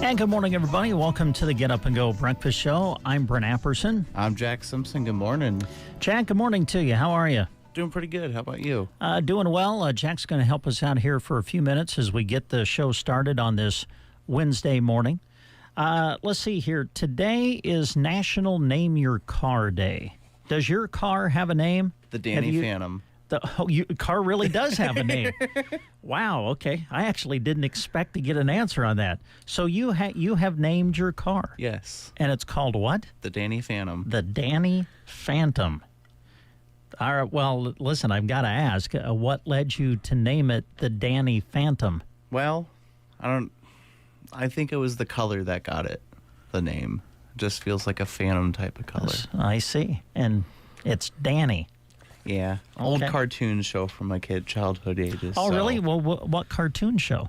And good morning, everybody. Welcome to the Get Up and Go Breakfast Show. I'm Brent Apperson. I'm Jack Simpson. Good morning. Jack, good morning to you. How are you? Doing pretty good. How about you? Doing well. Jack's going to help us out here for a few minutes as we get the show started on this Wednesday morning. Let's see here. Today is National Name Your Car Day. Does your car have a name? The Danny Phantom. Your car really does have a name. Wow, okay. I actually didn't expect to get an answer on that. So you have named your car? Yes. And it's called what? The Danny Phantom. The Danny Phantom. All right, well, listen, I've got to ask, what led you to name it the Danny Phantom? Well, I think it was the color that got it, the name. It just feels like a phantom type of color. I see. And it's Danny. Yeah. Okay. Old cartoon show from my childhood ages. Oh, really? Well, what cartoon show?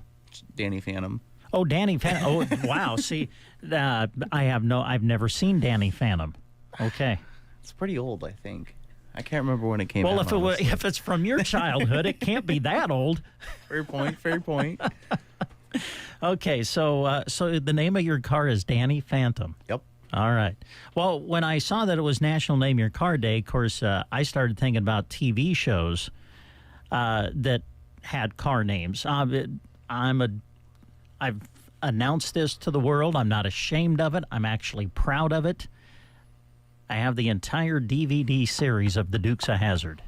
Danny Phantom. Oh, Danny Phantom. Oh, wow. See, I've never seen Danny Phantom. Okay. It's pretty old, I think. I can't remember when it came out. Well, if it's from your childhood, it can't be that old. Fair point. Fair point. Okay, so the name of your car is Danny Phantom. Yep. All right. Well, when I saw that it was National Name Your Car Day, of course, I started thinking about TV shows that had car names. I've announced this to the world. I'm not ashamed of it. I'm actually proud of it. I have the entire DVD series of The Dukes of Hazzard.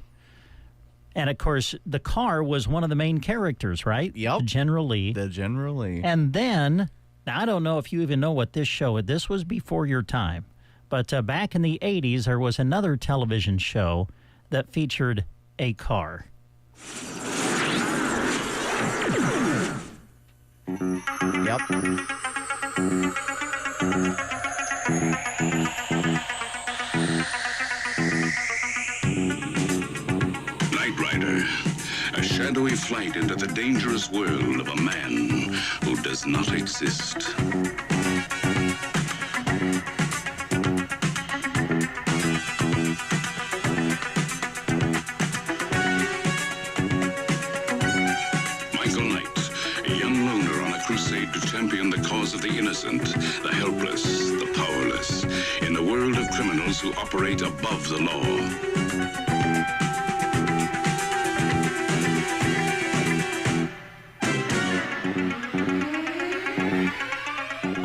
And, of course, the car was one of the main characters, right? Yep. The General Lee. The General Lee. And then, now I don't know if you even know what this show is. This was before your time. But back in the 80s, there was another television show that featured a car. Yep. A shadowy flight into the dangerous world of a man who does not exist. Michael Knight, a young loner on a crusade to champion the cause of the innocent, the helpless, the powerless, in the world of criminals who operate above the law.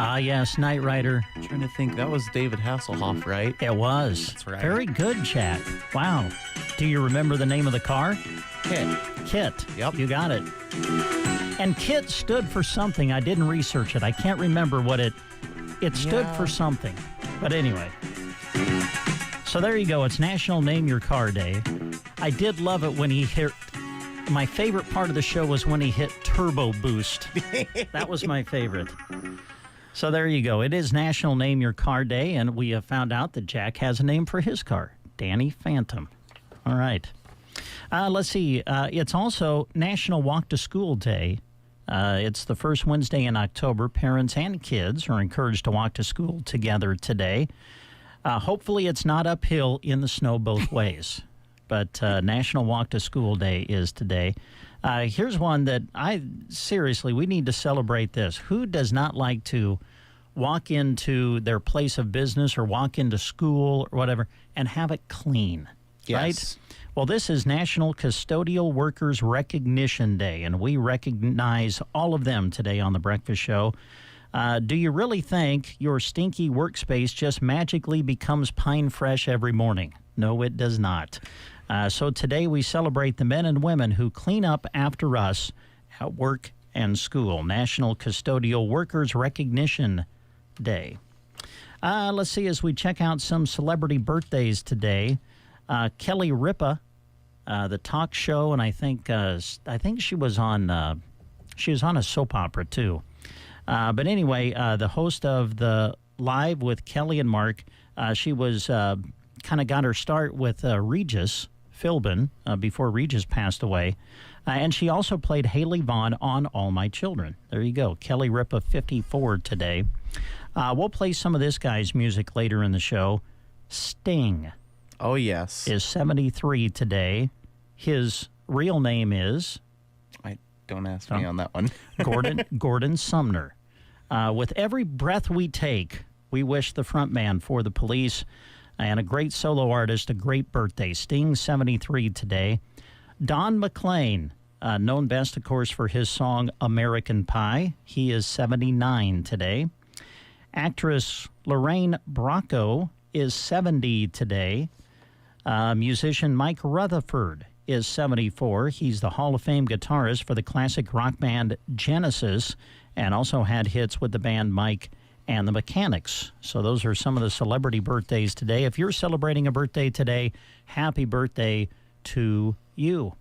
Ah, yes, Knight Rider. I'm trying to think. That was David Hasselhoff, right? It was. That's right. Very good, Jack. Wow. Do you remember the name of the car? Kit. Kit. Yep. You got it. And Kit stood for something. I didn't research it. I can't remember what it stood for something. But anyway. So there you go. It's National Name Your Car Day. I did love it when he hit. My favorite part of the show was when he hit turbo boost. That was my favorite. So there you go. It is National Name Your Car Day, and we have found out that Jack has a name for his car, Danny Phantom. All right. Let's see. It's also National Walk to School Day. It's the first Wednesday in October. Parents and kids are encouraged to walk to school together today. Hopefully it's not uphill in the snow both ways. But National Walk to School Day is today. Here's one that we need to celebrate this. Who does not like to walk into their place of business or walk into school or whatever and have it clean? Yes. Right? Well, this is National Custodial Workers Recognition Day, and we recognize all of them today on The Breakfast Show. Do you really think your stinky workspace just magically becomes pine fresh every morning? No, it does not. So today we celebrate the men and women who clean up after us at work and school. National Custodial Workers Recognition Day. Let's see, as we check out some celebrity birthdays today. Kelly Ripa, the talk show, and I think she was on a soap opera too. But anyway, the host of the Live with Kelly and Mark, she was kind of got her start with Regis Philbin before Regis passed away. And she also played Haley Vaughn on All My Children. There you go. Kelly Ripa, 54 today. We'll play some of this guy's music later in the show. Sting. Oh, yes. Is 73 today. His real name is... Don't ask me on that one. Gordon Sumner. With every breath we take, we wish the front man for the Police and a great solo artist a great birthday. Sting, 73 today. Don McLean, known best, of course, for his song American Pie. He is 79 today. Actress Lorraine Bracco is 70 today. Musician Mike Rutherford is 74. He's the Hall of Fame guitarist for the classic rock band Genesis and also had hits with the band Mike and the Mechanics. So those are some of the celebrity birthdays today. If you're celebrating a birthday today, happy birthday to you.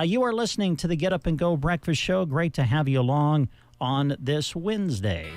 You are listening to the Get Up and Go Breakfast Show. Great to have you along on this Wednesday.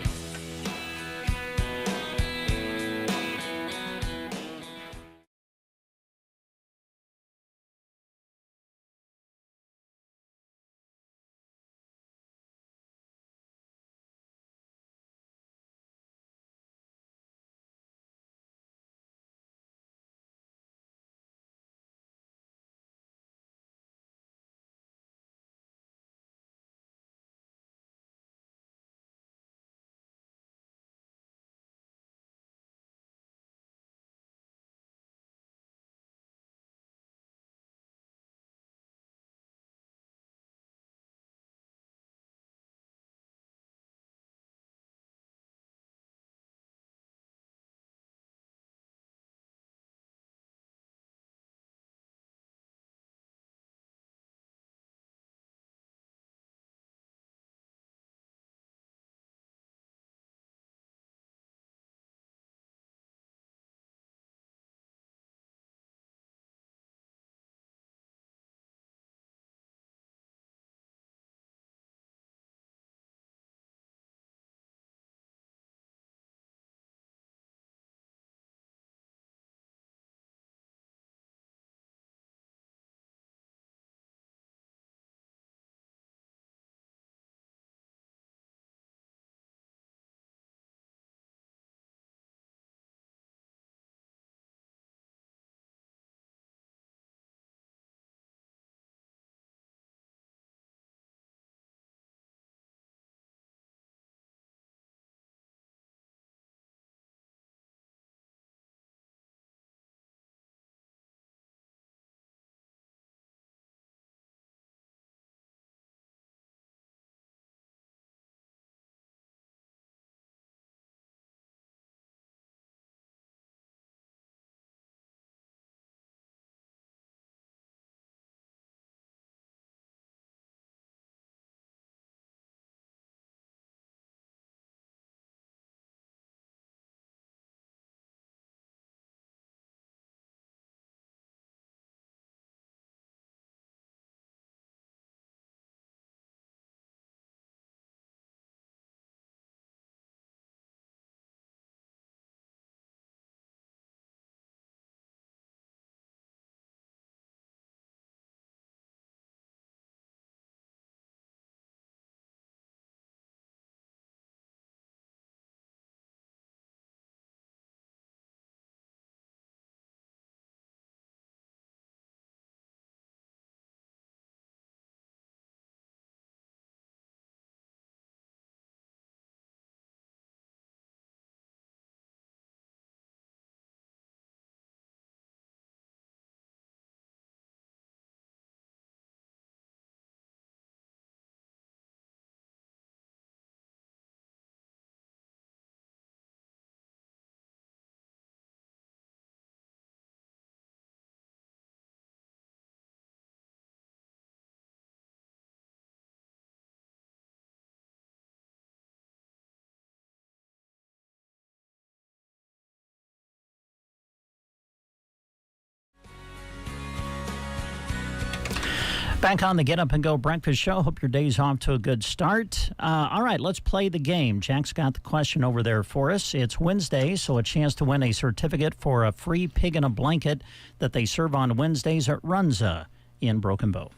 Back on the Get Up and Go Breakfast Show. Hope your day's off to a good start. All right, let's play the game. Jack's got the question over there for us. It's Wednesday, so a chance to win a certificate for a free pig in a blanket that they serve on Wednesdays at Runza in Broken Bow.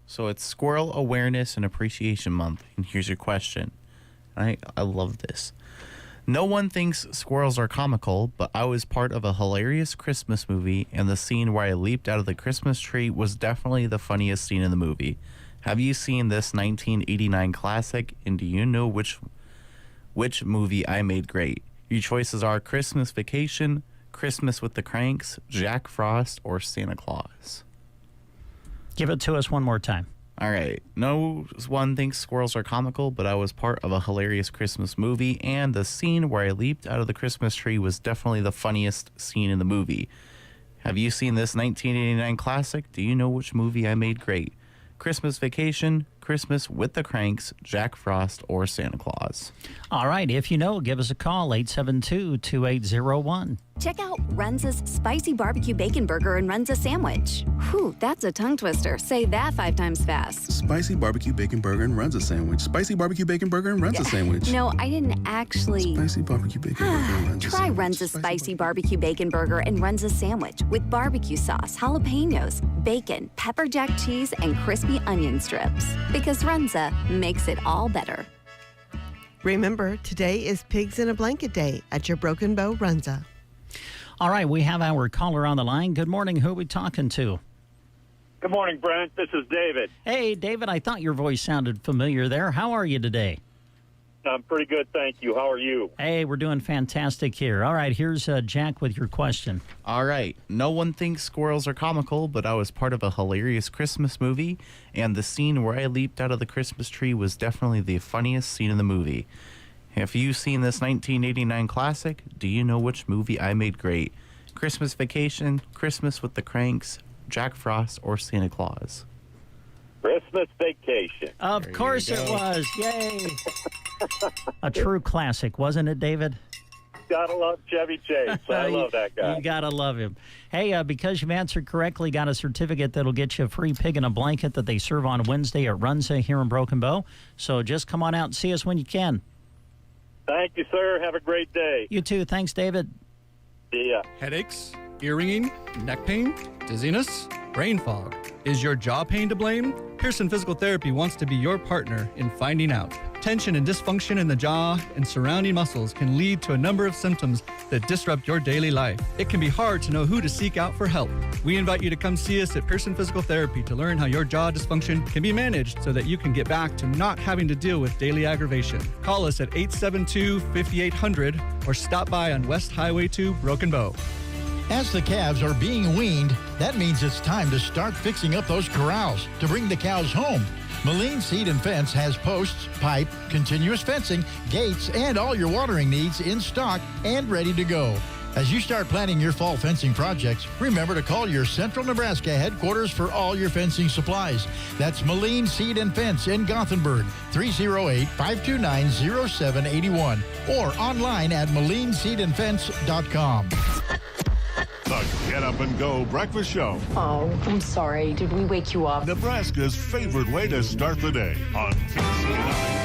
So it's Squirrel Awareness and Appreciation Month, and here's your question. I love this. No one thinks squirrels are comical, but I was part of a hilarious Christmas movie, and the scene where I leaped out of the Christmas tree was definitely the funniest scene in the movie. Have you seen this 1989 classic, and do you know which which movie I made great. Your choices are Christmas Vacation, Christmas with the Cranks, Jack Frost, or Santa Claus. Give it to us one more time. All right. No one thinks squirrels are comical, but I was part of a hilarious Christmas movie, and the scene where I leaped out of the Christmas tree was definitely the funniest scene in the movie. Have you seen this 1989 classic? Do you know which movie I made great? Christmas Vacation, Christmas with the Cranks, Jack Frost, or Santa Claus? All right. If you know, give us a call, 872-2801. Check out Runza's Spicy Barbecue Bacon Burger and Runza Sandwich. Whew, that's a tongue twister. Say that 5 times fast. Spicy Barbecue Bacon Burger and Runza Sandwich. Spicy Barbecue Bacon Burger and Runza Sandwich. No, I didn't actually. Spicy Barbecue Bacon Burger and Runza Try Sandwich. Runza's Spicy Barbecue Bacon Burger and Runza Sandwich with barbecue sauce, jalapenos, bacon, pepper jack cheese, and crispy onion strips. Because Runza makes it all better. Remember, today is Pigs in a Blanket Day at your Broken Bow Runza. All right. We have our caller on the line. Good morning. Who are we talking to? Good morning, Brent. This is David. Hey, David, I thought your voice sounded familiar there. How are you today? I'm pretty good, thank you. How are you? Hey, we're doing fantastic here. All right, here's Jack with your question. All right. No one thinks squirrels are comical, but I was part of a hilarious Christmas movie, and the scene where I leaped out of the Christmas tree was definitely the funniest scene in the movie. Have you seen this 1989 classic? Do you know which movie I made great? Christmas Vacation, Christmas with the Cranks, Jack Frost, or Santa Claus? Christmas Vacation. Of course it was. Yay. A true classic, wasn't it, David? Gotta love Chevy Chase. I love that guy. You gotta love him. Hey, because you've answered correctly, got a certificate that'll get you a free pig in a blanket that they serve on Wednesday at Runza here in Broken Bow. So just come on out and see us when you can. Thank you, sir. Have a great day. You too. Thanks, David. See ya. Headaches, ear ringing, neck pain, dizziness, brain fog. Is your jaw pain to blame? Pearson Physical Therapy wants to be your partner in finding out. Tension and dysfunction in the jaw and surrounding muscles can lead to a number of symptoms that disrupt your daily life. It can be hard to know who to seek out for help. We invite you to come see us at Pearson Physical Therapy to learn how your jaw dysfunction can be managed so that you can get back to not having to deal with daily aggravation. Call us at 872-5800 or stop by on West Highway 2, Broken Bow. As the calves are being weaned, that means it's time to start fixing up those corrals to bring the cows home. Moline Seed and Fence has posts, pipe, continuous fencing, gates, and all your watering needs in stock and ready to go. As you start planning your fall fencing projects, remember to call your Central Nebraska headquarters for all your fencing supplies. That's Moline Seed and Fence in Gothenburg, 308-529-0781, or online at molineseedandfence.com. The Get Up and Go Breakfast Show. Oh, I'm sorry. Did we wake you up? Nebraska's favorite way to start the day on KCNI.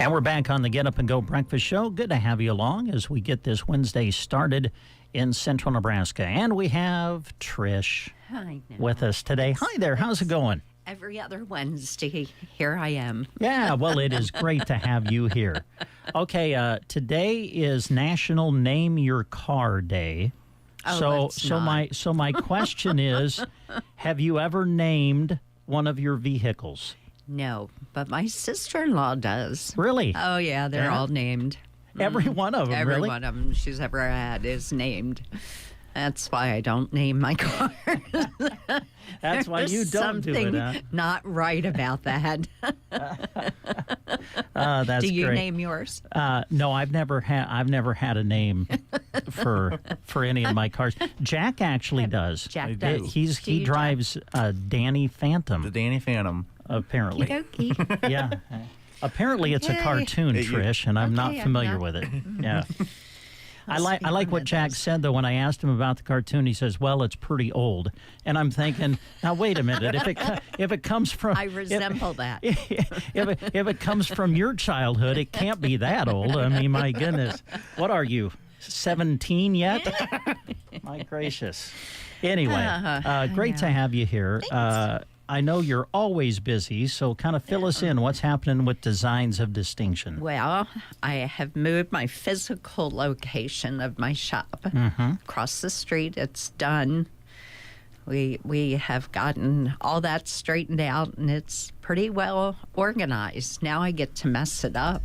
And we're back on the Get Up and Go Breakfast Show. Good to have you along as we get this Wednesday started in central Nebraska. And we have Trish with us today. Hi there. How's it going? Every other Wednesday, here I am. Yeah, well, it is great to have you here. Okay, today is National Name Your Car Day. Oh, So my question is, have you ever named one of your vehicles? No, but my sister-in-law does. Really? Oh, yeah, they're all named. Every one of them, Every really? one of them she's ever had is named. That's why I don't name my cars. That's why you don't do it, huh? Something not right about that. That's do you great. name yours? No, I've never had a name for any of my cars. Jack actually does. Jack does. He drives Danny Phantom. The Danny Phantom. Apparently. Okey-dokey. Yeah. Apparently it's a cartoon, Trish, and I'm not familiar with it. Yeah. I like what Jack said, though, when I asked him about the cartoon. He says, well, it's pretty old. And I'm thinking, now, wait a minute. If it comes from... I resemble that. If it comes from your childhood, it can't be that old. I mean, my goodness. What are you, 17 yet? My gracious. Anyway, great to have you here. I know you're always busy, so kind of fill us in. What's happening with Designs of Distinction? Well, I have moved my physical location of my shop across the street. It's done. We have gotten all that straightened out, and it's pretty well organized. Now I get to mess it up.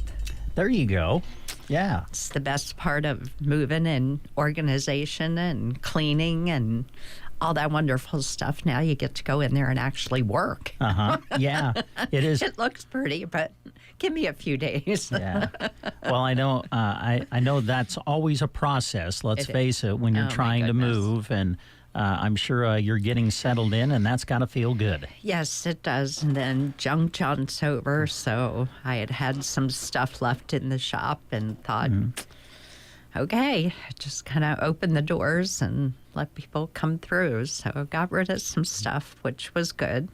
There you go. Yeah. It's the best part of moving and organization and cleaning and all that wonderful stuff. Now you get to go in there and actually work. Yeah, it is. It looks pretty, but give me a few days. Yeah. Well, I know. I know that's always a process. Let's face it. When you're trying to move, and I'm sure you're getting settled in, and that's got to feel good. Yes, it does. And then Junk John's over, so I had some stuff left in the shop, and thought, okay, just kind of open the doors and let people come through. So I got rid of some stuff, which was good.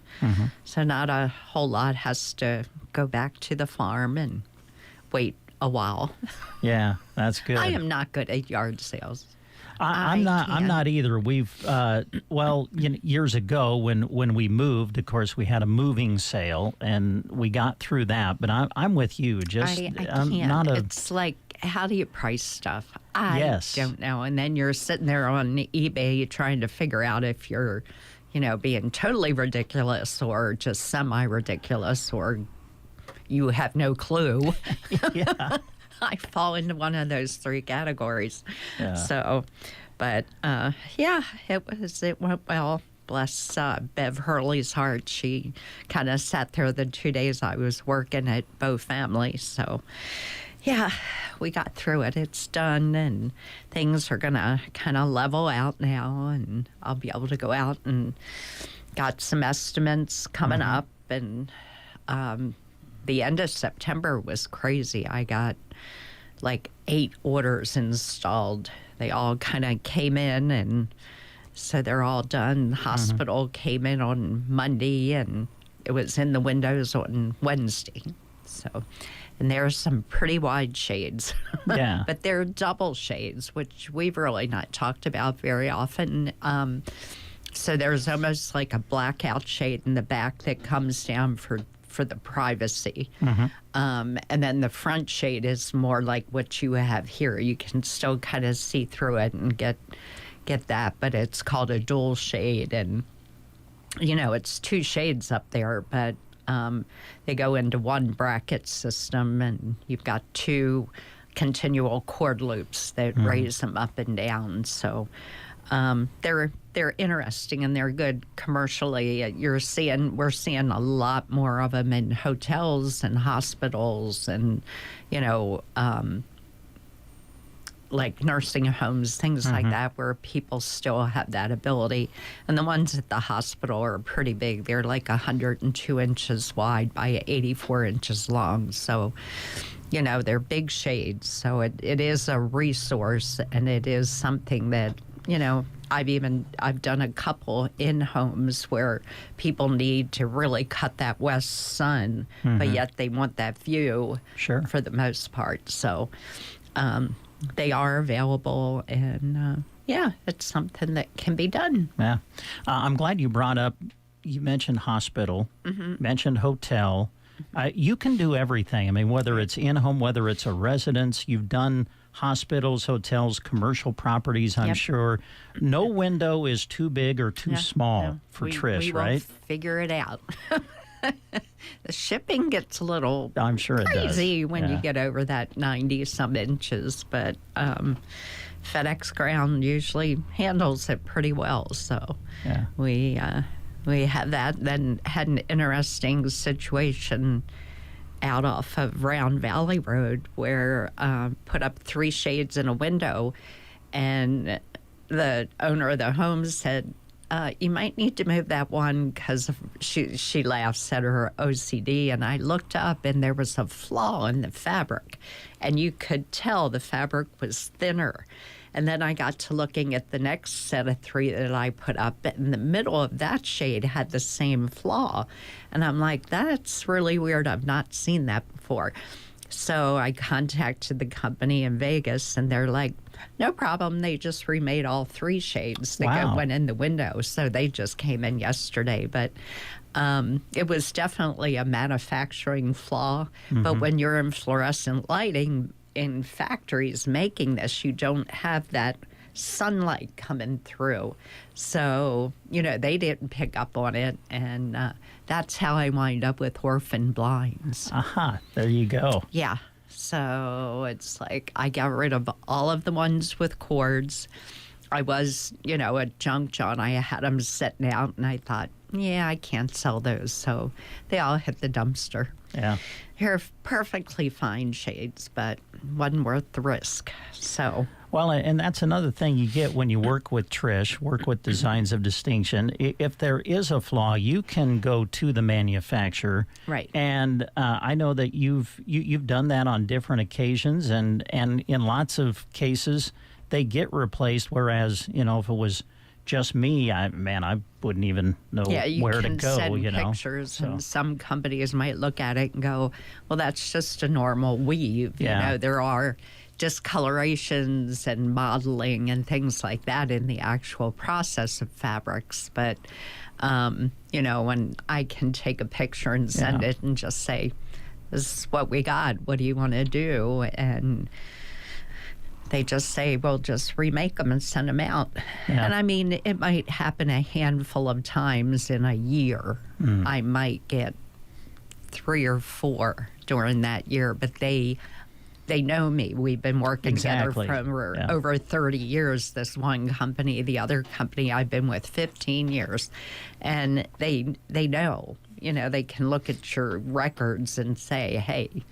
So not a whole lot has to go back to the farm and wait a while. Yeah, that's good. I am not good at yard sales. I'm not either. We've years ago when we moved, of course, we had a moving sale and we got through that. But I'm with you. Just I I'm can't. not a. It's like, how do you price stuff? I don't know. And then you're sitting there on eBay trying to figure out if you're, being totally ridiculous or just semi-ridiculous, or you have no clue. Yeah. I fall into one of those three categories. Yeah. So, but it went well. Bless Bev Hurley's heart. She kind of sat there the 2 days I was working at Bow Family. So, yeah, we got through it. It's done, and things are going to kind of level out now, and I'll be able to go out and got some estimates coming up, and the end of September was crazy. I got like 8 orders installed. They all kind of came in, and so they're all done. The hospital came in on Monday, and it was in the windows on Wednesday. So, and there are some pretty wide shades. Yeah. But they're double shades, which we've really not talked about very often. So there's almost like a blackout shade in the back that comes down for the privacy. And then the front shade is more like what you have here. You can still kind of see through it and get that, but it's called a dual shade. And, it's 2 shades up there, but they go into one bracket system, and you've got 2 continual cord loops that raise them up and down. So they're interesting, and they're good commercially. We're seeing a lot more of them in hotels and hospitals, and like nursing homes, things like that, where people still have that ability. And the ones at the hospital are pretty big. They're like 102 inches wide by 84 inches long. So, they're big shades. So it is a resource, and it is something that, I've done a couple in homes where people need to really cut that west sun, but yet they want that view for the most part. So they are available, and it's something that can be done. Yeah. I'm glad you brought up, you mentioned hospital, mentioned hotel. You can do everything. I mean, whether it's in-home, whether it's a residence, you've done hospitals, hotels, commercial properties, I'm sure. No window is too big or too small for Trish, right? We'll figure it out. The shipping gets a little I'm sure it crazy does. when you get over that 90-some inches, but FedEx Ground usually handles it pretty well. So we had that. Then had an interesting situation out off of Round Valley Road where put up 3 shades in a window, and the owner of the home said, you might need to move that one because she laughs at her OCD. And I looked up, and there was a flaw in the fabric, and you could tell the fabric was thinner. And then I got to looking at the next set of 3 that I put up, and the middle of that shade had the same flaw. And I'm like, that's really weird. I've not seen that before. So I contacted the company in Vegas, and they're like, no problem. They just remade all 3 shades that went in the window. So they just came in yesterday. But it was definitely a manufacturing flaw. But when you're in fluorescent lighting, in factories making this, you don't have that sunlight coming through. So, they didn't pick up on it, and that's how I wind up with orphan blinds. There you go. Yeah. So it's like I got rid of all of the ones with cords. I was, a junk John. I had them sitting out, and I thought, I can't sell those. So they all hit the dumpster. Yeah. They're perfectly fine shades, but wasn't worth the risk. So. Well, and that's another thing you get when you work with Trish, work with Designs of Distinction. If there is a flaw, you can go to the manufacturer. Right. And I know that you've done that on different occasions, and in lots of cases, they get replaced, whereas, if it was just me, I wouldn't even know where to go. Send pictures, and some companies might look at it and go, well, that's just a normal weave. There are discolorations and modeling and things like that in the actual process of fabrics. But, when I can take a picture and send it and just say, this is what we got, what do you want to do? And they just say, well, just remake them and send them out. Yeah. And I mean, it might happen a handful of times in a year. I might get 3 or 4 during that year, but they know me. We've been working together for over 30 years, this one company. The other company I've been with 15 years. And they know, they can look at your records and say, hey,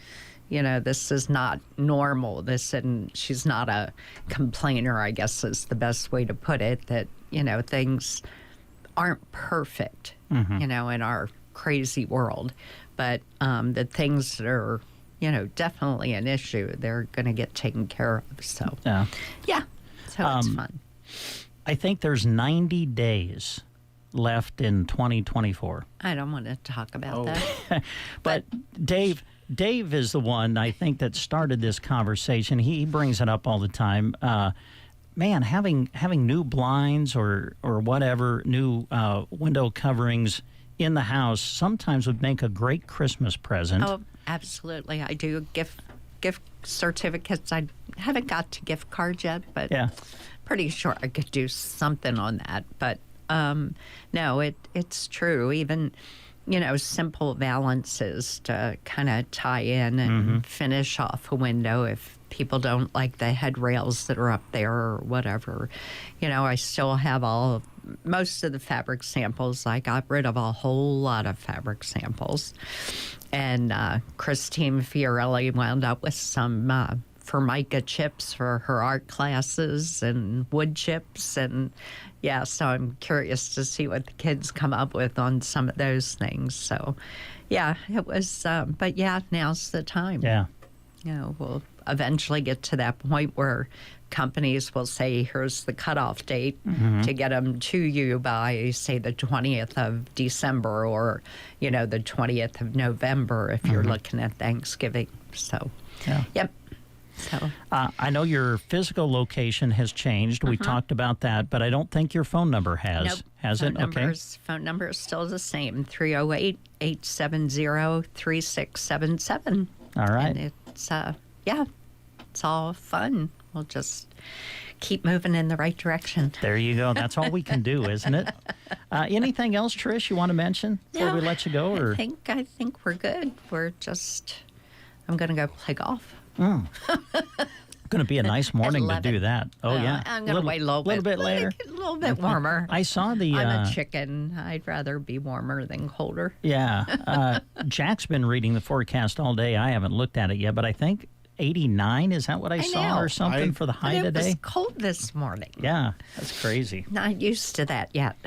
this is not normal. And she's not a complainer, I guess is the best way to put it, that, things aren't perfect, in our crazy world. But the things that are, definitely an issue, they're going to get taken care of. So, so it's fun. I think there's 90 days left in 2024. I don't want to talk about that. But Dave is the one, I think, that started this conversation. He brings it up all the time. Man, having new blinds or whatever, new window coverings in the house sometimes would make a great Christmas present. Oh, absolutely. I do gift certificates. I haven't got to gift cards yet, but pretty sure I could do something on that. But no, it's true. Even simple valances to kind of tie in and finish off a window if people don't like the headrails that are up there or whatever. I still have most of the fabric samples. I got rid of a whole lot of fabric samples. And Christine Fiorelli wound up with some Formica chips for her art classes and wood chips. And so I'm curious to see what the kids come up with on some of those things. So, it was, but now's the time. Yeah. We'll eventually get to that point where companies will say, here's the cutoff date to get them to you by, say, the 20th of December or, the 20th of November if you're looking at Thanksgiving. So, yep. So I know your physical location has changed. We talked about that, but I don't think your phone number has. Nope. Has it? Okay. Phone number is still the same, 308-870-3677. All right. And it's, it's all fun. We'll just keep moving in the right direction. There you go. That's all we can do, isn't it? Anything else, Trish, you want to mention before we let you go? Or I think we're good. I'm going to go play golf. Going to be a nice morning to do that. Oh, yeah. I'm going to wait a little bit later. A little bit warmer. I saw the... I'm a chicken. I'd rather be warmer than colder. Yeah. Jack's been reading the forecast all day. I haven't looked at it yet, but I think 89, is that what I saw or something for the high today? It was cold this morning. Yeah, that's crazy. Not used to that yet.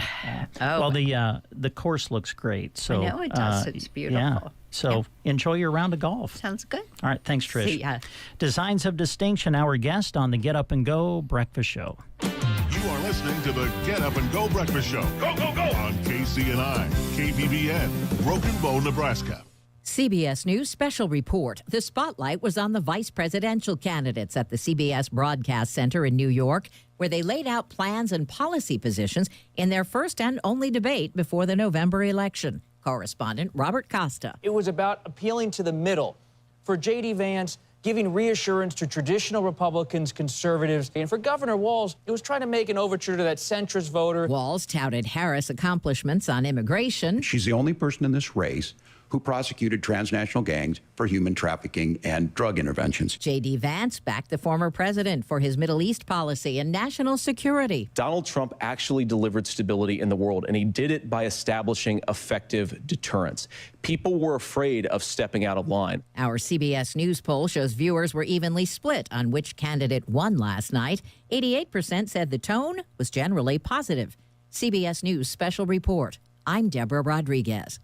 Well, the course looks great. So I know it does. It's beautiful. Yeah. So enjoy your round of golf. Sounds good. All right. Thanks, Trish. See ya. Designs of Distinction, our guest on the Get Up and Go Breakfast Show. You are listening to the Get Up and Go Breakfast Show. Go, go, go! On KCNI, KBBN, Broken Bow, Nebraska. CBS News Special Report. The spotlight was on the vice presidential candidates at the CBS Broadcast Center in New York, where they laid out plans and policy positions in their first and only debate before the November election. Correspondent Robert Costa. It was about appealing to the middle. For J.D. Vance, giving reassurance to traditional Republicans, conservatives. And for Governor Walz, it was trying to make an overture to that centrist voter. Walz touted Harris' accomplishments on immigration. She's the only person in this race who prosecuted transnational gangs for human trafficking and drug interventions. J.D. Vance backed the former president for his Middle East policy and national security. Donald Trump actually delivered stability in the world, and he did it by establishing effective deterrence. People were afraid of stepping out of line. Our CBS News poll shows viewers were evenly split on which candidate won last night. 88% said the tone was generally positive. CBS News Special Report. I'm Deborah Rodriguez.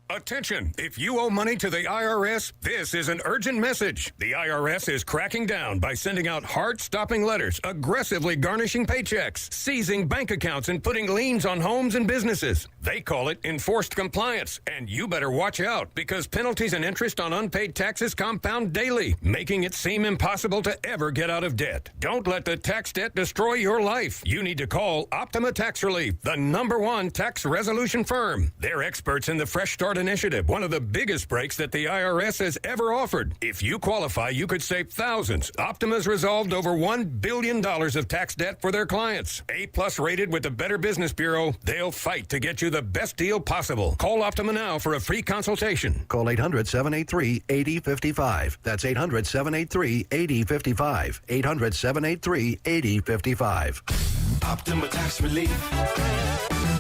Attention! If you owe money to the IRS, this is an urgent message. The IRS is cracking down by sending out heart-stopping letters, aggressively garnishing paychecks, seizing bank accounts, and putting liens on homes and businesses. They call it enforced compliance, and you better watch out because penalties and interest on unpaid taxes compound daily, making it seem impossible to ever get out of debt. Don't let the tax debt destroy your life. You need to call Optima Tax Relief, the #1 tax resolution firm. They're experts in the Fresh Start Initiative, one of the biggest breaks that the IRS has ever offered. If you qualify, you could save thousands. Optima's resolved over $1 billion of tax debt for their clients. A+ rated with the Better Business Bureau, they'll fight to get you the best deal possible. Call Optima now for a free consultation. Call 800-783-8055. That's 800-783-8055. 800-783-8055. Optima Tax Relief.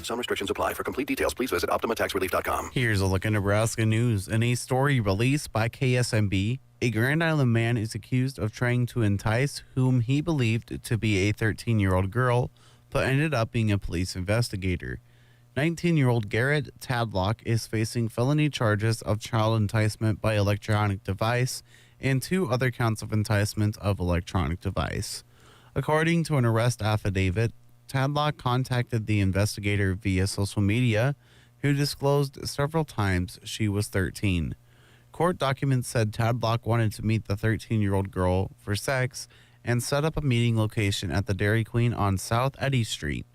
Some restrictions apply. For complete details, please visit OptimaTaxRelief.com. Here's a look at Nebraska news. In a story released by KSMB, a Grand Island man is accused of trying to entice whom he believed to be a 13-year-old girl, but ended up being a police investigator. 19-year-old Garrett Tadlock is facing felony charges of child enticement by electronic device and 2 other counts of enticement of electronic device. According to an arrest affidavit, Tadlock contacted the investigator via social media, who disclosed several times she was 13. Court documents said Tadlock wanted to meet the 13-year-old girl for sex and set up a meeting location at the Dairy Queen on South Eddy Street.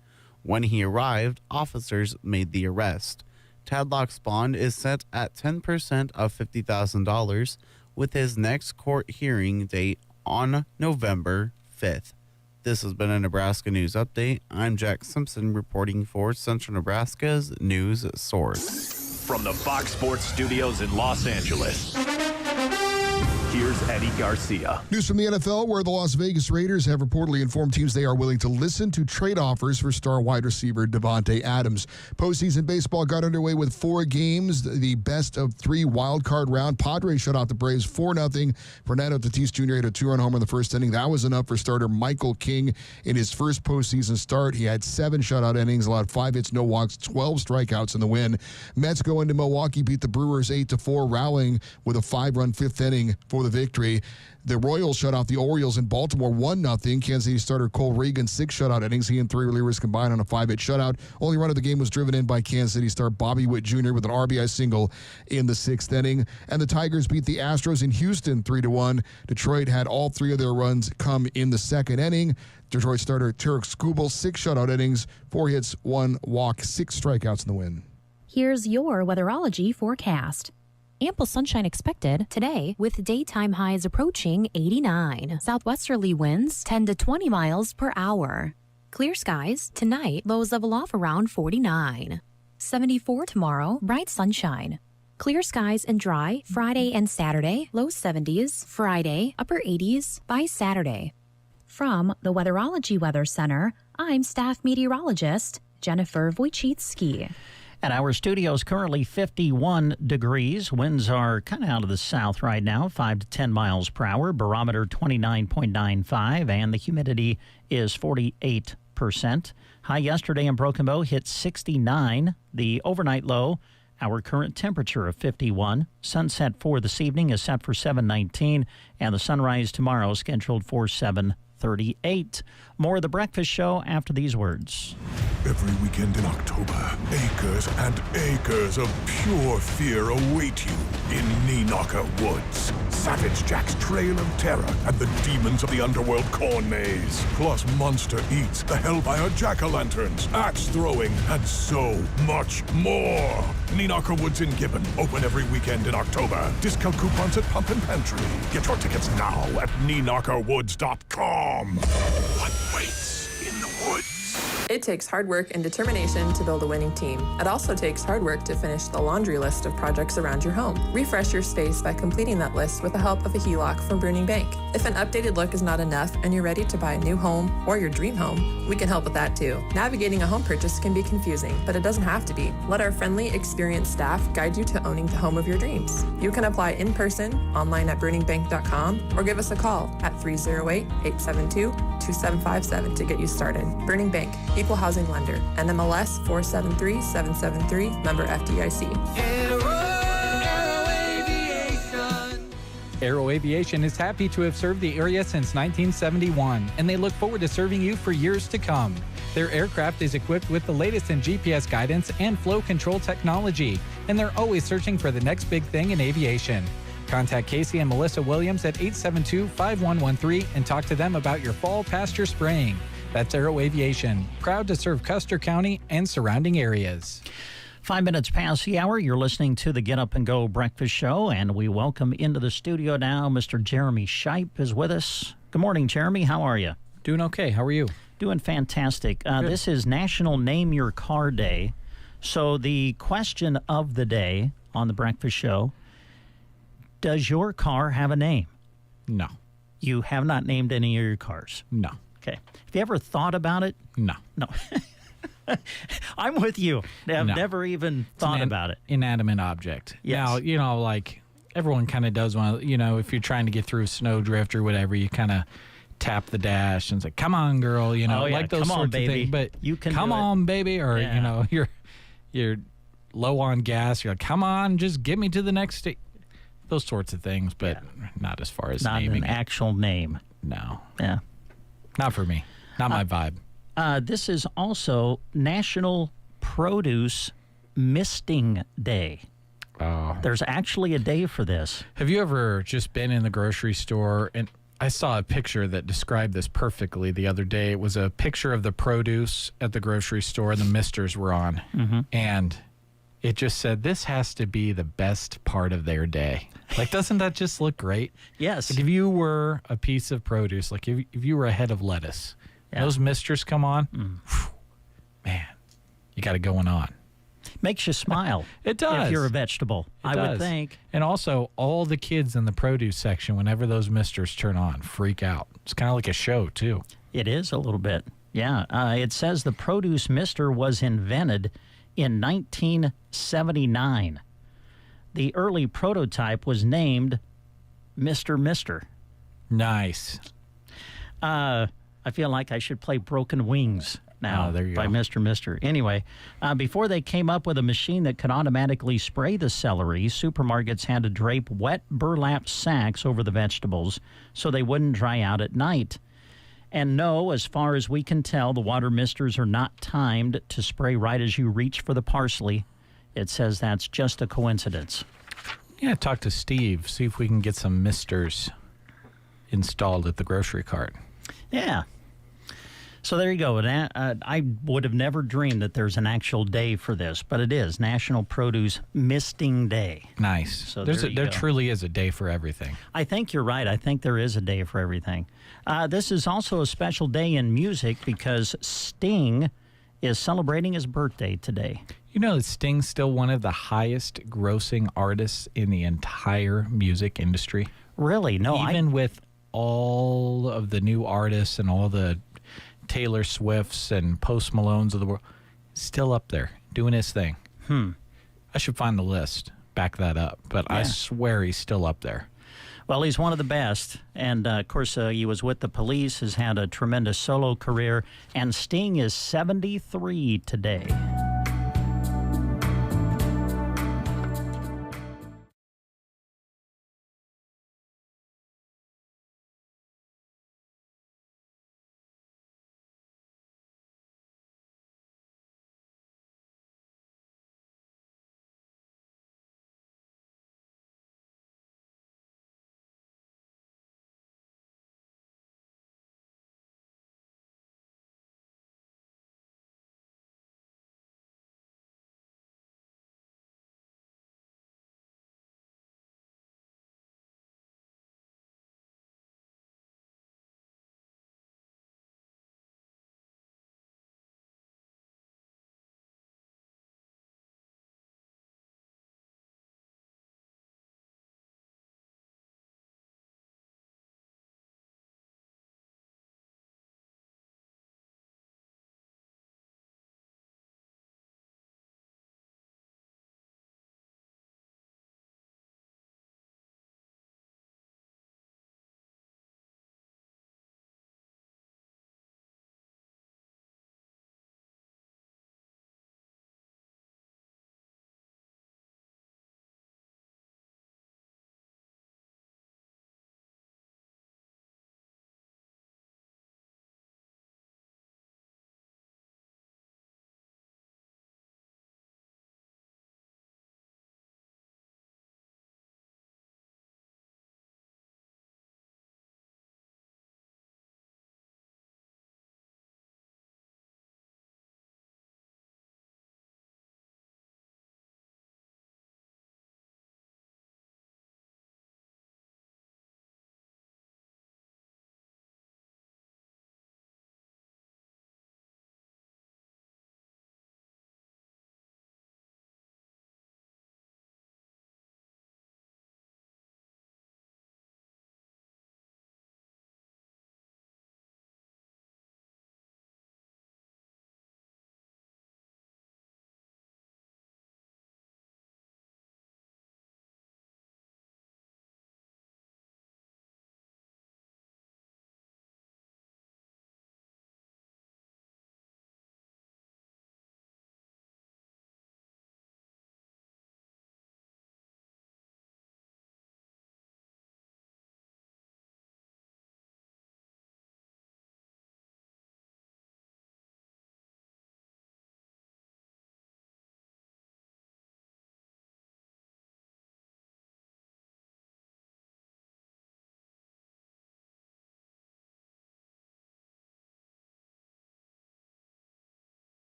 When he arrived, officers made the arrest. Tadlock's bond is set at 10% of $50,000, with his next court hearing date on November 5th. This has been a Nebraska News Update. I'm Jack Simpson reporting for Central Nebraska's news source. From the Fox Sports Studios in Los Angeles, here's Eddie Garcia. News from the NFL, where the Las Vegas Raiders have reportedly informed teams they are willing to listen to trade offers for star wide receiver Devontae Adams. Postseason baseball got underway with 4 games, the best of 3 wild card round. Padres shut out the Braves 4-0. Fernando Tatis Jr. hit a 2-run homer in the first inning. That was enough for starter Michael King in his first postseason start. He had 7 shutout innings, allowed 5 hits, no walks, 12 strikeouts in the win. Mets go into Milwaukee, beat the Brewers 8-4, rallying with a 5-run 5th inning for the victory. The Royals shut out the Orioles in Baltimore 1-0. Kansas City starter Cole Reagan 6 shutout innings. He and 3 relievers combined on a 5-hit shutout. Only run of the game was driven in by Kansas City star Bobby Witt Jr. with an RBI single in the 6th inning. And the Tigers beat the Astros in Houston 3-1. Detroit had all 3 of their runs come in the 2nd inning. Detroit starter Tarek Skubal 6 shutout innings, 4 hits, 1 walk, 6 strikeouts in the win. Here's your weatherology forecast. Ample sunshine expected today with daytime highs approaching 89. Southwesterly winds 10 to 20 miles per hour. Clear skies tonight, lows level off around 49. 74 tomorrow, bright sunshine. Clear skies and dry Friday and Saturday, low 70s. Friday, upper 80s by Saturday. From the Weatherology Weather Center, I'm staff meteorologist Jennifer Wojcicki. At our studio is currently 51 degrees. Winds are kind of out of the south right now, 5 to 10 miles per hour. Barometer 29.95, and the humidity is 48%. High yesterday in Broken Bow hit 69. The overnight low, our current temperature of 51. Sunset for this evening is set for 7:19, and the sunrise tomorrow scheduled for 7:38. More of the Breakfast Show after these words. Every weekend in October, acres and acres of pure fear await you in Neenaka Woods. Savage Jack's Trail of Terror and the demons of the underworld corn maze. Plus monster eats, the Hellfire jack-o'-lanterns, axe throwing, and so much more. Neenaka Woods in Gibbon, open every weekend in October. Discount coupons at Pump and Pantry. Get your tickets now at NeenakaWoods.com. What waits in the woods? It takes hard work and determination to build a winning team. It also takes hard work to finish the laundry list of projects around your home. Refresh your space by completing that list with the help of a HELOC from Bruning Bank. If an updated look is not enough and you're ready to buy a new home or your dream home, we can help with that too. Navigating a home purchase can be confusing, but it doesn't have to be. Let our friendly, experienced staff guide you to owning the home of your dreams. You can apply in person, online at bruningbank.com, or give us a call at 308-872-2757 to get you started. Bruning Bank, Equal Housing Lender, NMLS 473773, member FDIC. Aero Aviation is happy to have served the area since 1971, and they look forward to serving you for years to come. Their aircraft is equipped with the latest in GPS guidance and flow control technology, and they're always searching for the next big thing in aviation. Contact Casey and Melissa Williams at 872-5113 and talk to them about your fall pasture spraying. That's Aero Aviation, proud to serve Custer County and surrounding areas. 5 minutes past the hour, you're listening to the Get Up and Go Breakfast Show, and we welcome into the studio now Mr. Jeremy Shipe is with us. Good morning, Jeremy. How are you? Doing okay. How are you? Doing fantastic. This is National Name Your Car Day. So the question of the day on the Breakfast Show, does your car have a name? No. You have not named any of your cars? No. Okay. Have you ever thought about it? No. No. I'm with you. I've never even thought about it. Inanimate object. Yes. Now, like everyone kind of does want to, if you're trying to get through a snowdrift or whatever, you kind of tap the dash and say, come on, girl, like those sorts of things. But you can come on, baby. Or, you're low on gas. You're like, come on, just get me to the next state. Those sorts of things, but not as far as not naming an actual name. No. Yeah. Not for me. Not my vibe. This is also National Produce Misting Day. Oh. There's actually a day for this. Have you ever just been in the grocery store? And I saw a picture that described this perfectly the other day. It was a picture of the produce at the grocery store, and the misters were on. Mm-hmm. And it just said, this has to be the best part of their day. Like, doesn't that just look great? Yes. Like if you were a piece of produce, like if you were a head of lettuce, those misters come on, man, you got it going on. Makes you smile. It does. If you're a vegetable, I would think. And also, all the kids in the produce section, whenever those misters turn on, freak out. It's kind of like a show, too. It is a little bit. Yeah. It says the produce mister was invented in 1979. The early prototype was named Mr. Mister. Nice. I feel like I should play Broken Wings now by Mr. Mister. Anyway, before they came up with a machine that could automatically spray the celery, supermarkets had to drape wet burlap sacks over the vegetables so they wouldn't dry out at night. And no, as far as we can tell, the water misters are not timed to spray right as you reach for the parsley. It says that's just a coincidence. Yeah, talk to Steve, see if we can get some misters installed at the grocery cart. Yeah. So there you go. I would have never dreamed that there's an actual day for this, but it is National Produce Misting Day. Nice. So there truly is a day for everything. I think you're right. I think there is a day for everything. This is also a special day in music because Sting is celebrating his birthday today. You know that Sting's still one of the highest grossing artists in the entire music industry? Really? No. Even with all of the new artists and all the Taylor Swifts and Post Malones of the world, still up there doing his thing. I should find the list, back that up, but I swear he's still up there. Well, he's one of the best, and of course he was with the Police, has had a tremendous solo career, and Sting is 73 today.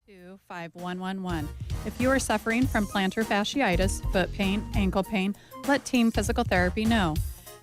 5111. If you are suffering from plantar fasciitis, foot pain, ankle pain, let Team Physical Therapy know.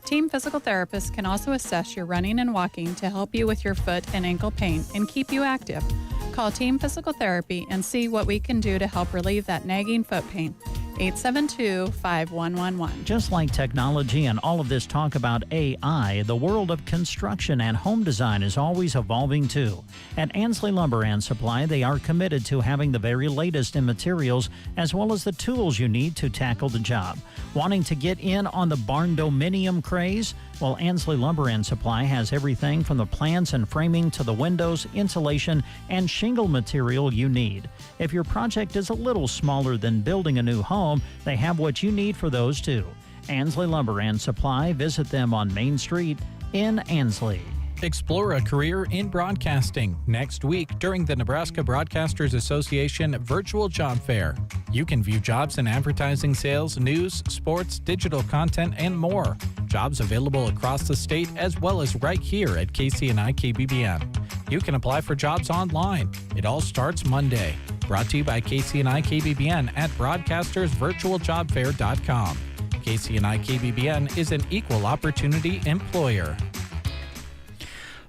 Team Physical Therapists can also assess your running and walking to help you with your foot and ankle pain and keep you active. Call Team Physical Therapy and see what we can do to help relieve that nagging foot pain. 872-5111. Just like technology and all of this talk about AI, the world of construction and home design is always evolving too. At Ansley Lumber and Supply, they are committed to having the very latest in materials as well as the tools you need to tackle the job. Wanting to get in on the barn-dominium craze? Well, Ansley Lumber and Supply has everything from the plans and framing to the windows, insulation, and shingle material you need. If your project is a little smaller than building a new home, they have what you need for those too. Ansley Lumber and Supply. Visit them on Main Street in Ansley. Explore a career in broadcasting next week during the Nebraska Broadcasters Association Virtual Job Fair. You can view jobs in advertising, sales, news, sports, digital content, and more. Jobs available across the state as well as right here at KCNI KBBN. You can apply for jobs online. It all starts Monday. Brought to you by KCNI KBBN at broadcastersvirtualjobfair.com. KCNI KBBN is an equal opportunity employer.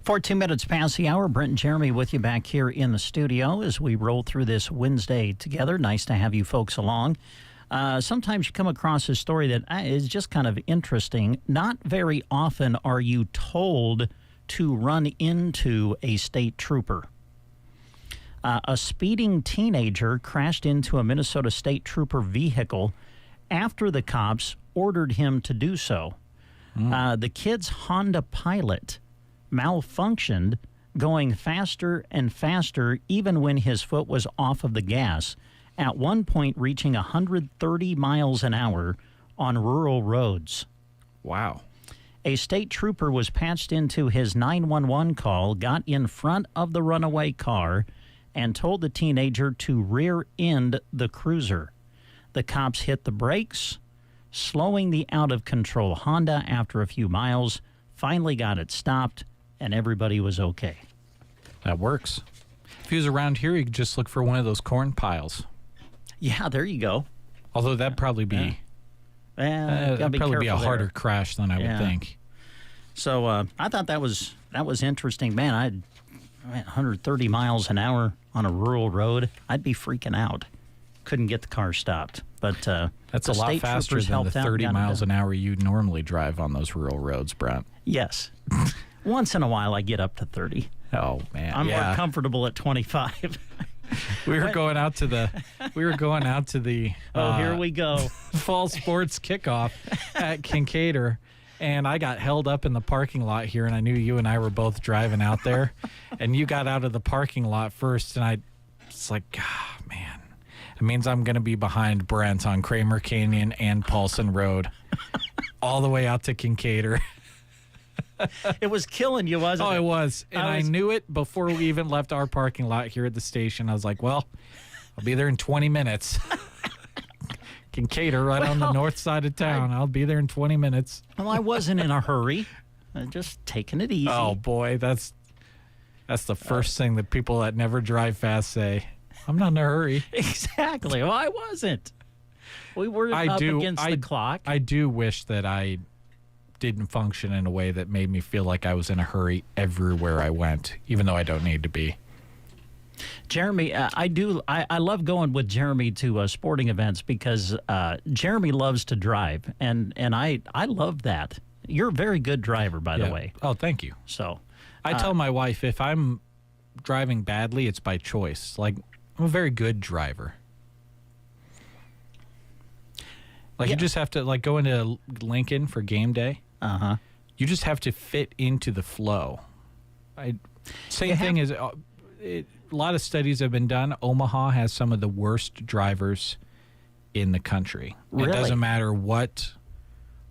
14 minutes past the hour. Brent and Jeremy with you back here in the studio as we roll through this Wednesday together. Nice to have you folks along. Sometimes you come across a story that is just kind of interesting. Not very often are you told to run into a state trooper. A speeding teenager crashed into a Minnesota state trooper vehicle after the cops ordered him to do so. The kid's Honda Pilot malfunctioned, going faster and faster even when his foot was off of the gas, at one point reaching 130 miles an hour on rural roads. Wow. A state trooper was patched into his 911 call, got in front of the runaway car, and told the teenager to rear-end the cruiser. The cops hit the brakes, slowing the out-of-control Honda after a few miles, finally got it stopped, and everybody was okay. That works. If he was around here, he could just look for one of those corn piles. Yeah, there you go. Although that'd probably be that'd probably be a harder crash than I would think. So I thought that was interesting. Man, I 130 miles an hour on a rural road. I'd be freaking out. Couldn't get the car stopped. But that's a lot faster than the 30 miles an hour you normally drive on those rural roads, Brent. Yes. Once in a while, I get up to 30. Oh man, I'm more comfortable at 25. We were going out to the. Here we go. Fall sports kickoff at Kincaider, and I got held up in the parking lot here, and I knew you and I were both driving out there, and you got out of the parking lot first, and it's like, man, it means I'm going to be behind Brent on Kramer Canyon and Paulson Road, all the way out to Kincaider. It was killing you, wasn't it? Oh, it was. And I knew it before we even left our parking lot here at the station. I was like, well, I'll be there in 20 minutes. Kincaider, right on the north side of town. I'll be there in 20 minutes. Well, I wasn't in a hurry. Just taking it easy. Oh, boy. That's the first thing that people that never drive fast say. I'm not in a hurry. Exactly. Well, I wasn't. We were up against the clock. I do wish that I didn't function in a way that made me feel like I was in a hurry everywhere I went, even though I don't need to be. Jeremy, I love going with Jeremy to sporting events because Jeremy loves to drive, and I love that. You're a very good driver, by the way. Oh, thank you. So I tell my wife if I'm driving badly, it's by choice. Like, I'm a very good driver. Like, you just have to, like, go into Lincoln for game day. Uh-huh. You just have to fit into the flow. Same thing as a lot of studies have been done. Omaha has some of the worst drivers in the country. Really? It doesn't matter what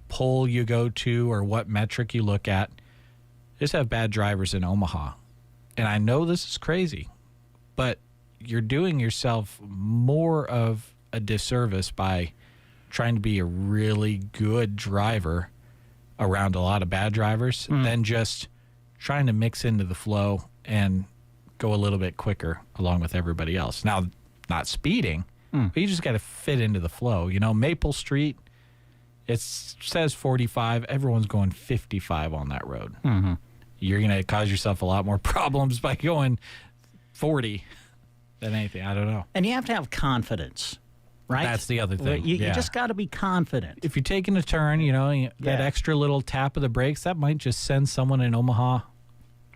poll you go to or what metric you look at. Just have bad drivers in Omaha. And I know this is crazy, but you're doing yourself more of a disservice by trying to be a really good driver around a lot of bad drivers than just trying to mix into the flow and go a little bit quicker along with everybody else. Now, not speeding, but you just got to fit into the flow. You know, Maple Street, it says 45. Everyone's going 55 on that road. Mm-hmm. You're going to cause yourself a lot more problems by going 40 than anything. I don't know. And you have to have confidence, right? That's the other thing. You just got to be confident. If you're taking a turn, you know, that extra little tap of the brakes, that might just send someone in Omaha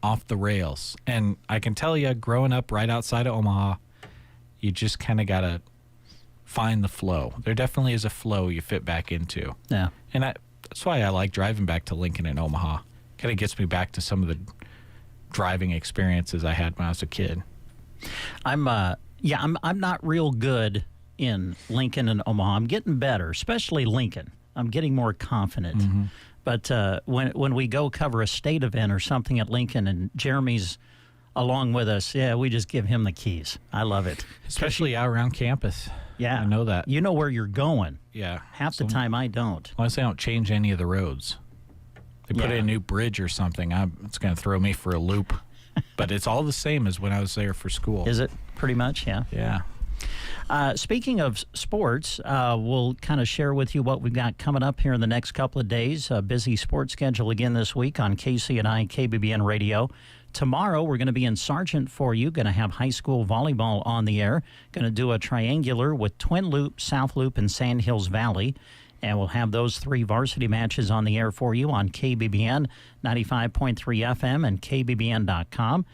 off the rails. And I can tell you, growing up right outside of Omaha, you just kind of got to find the flow. There definitely is a flow you fit back into. Yeah. And that's why I like driving back to Lincoln and Omaha. Kind of gets me back to some of the driving experiences I had when I was a kid. I'm not real good in Lincoln and Omaha. I'm getting better, especially Lincoln. I'm getting more confident. Mm-hmm. But when we go cover a state event or something at Lincoln and Jeremy's along with us, we just give him the keys. I love it. Especially out around campus. Yeah. I know that. You know where you're going. Yeah. Half the time I don't. Unless they don't change any of the roads. They put in a new bridge or something. It's going to throw me for a loop. But it's all the same as when I was there for school. Is it pretty much? Yeah. Yeah. Speaking of sports, we'll kind of share with you what we've got coming up here in the next couple of days. A busy sports schedule again this week on KCNI KBBN Radio. Tomorrow, we're going to be in Sargent for you. Going to have high school volleyball on the air. Going to do a triangular with Twin Loop, South Loop, and Sand Hills Valley. And we'll have those 3 varsity matches on the air for you on KBBN 95.3 FM and KBBN.com.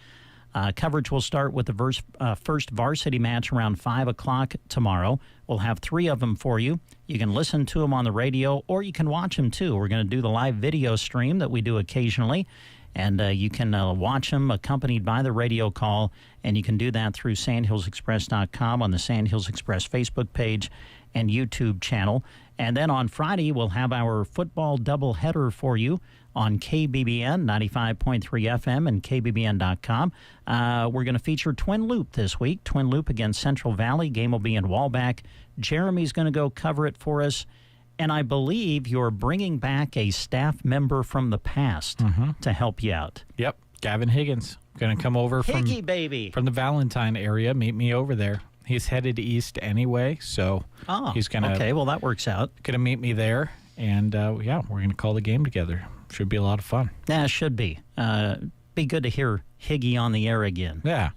Coverage will start with the first varsity match around 5 o'clock tomorrow. We'll have 3 of them for you. You can listen to them on the radio, or you can watch them, too. We're going to do the live video stream that we do occasionally. And you can watch them accompanied by the radio call, and you can do that through sandhillsexpress.com on the Sandhills Express Facebook page and YouTube channel. And then on Friday, we'll have our football doubleheader for you on KBBN 95.3 FM and KBBN.com. We're going to feature Twin Loop this week. Twin Loop against Central Valley. Game will be in Wallback. Jeremy's going to go cover it for us. And I believe you're bringing back a staff member from the past to help you out. Yep. Gavin Higgins. Going to come over from the Valentine area, meet me over there. He's headed east anyway, so he's going to... Okay, well, that works out. Going to meet me there, and we're going to call the game together. Should be a lot of fun. Yeah, it should be. Be good to hear Higgy on the air again. Yeah.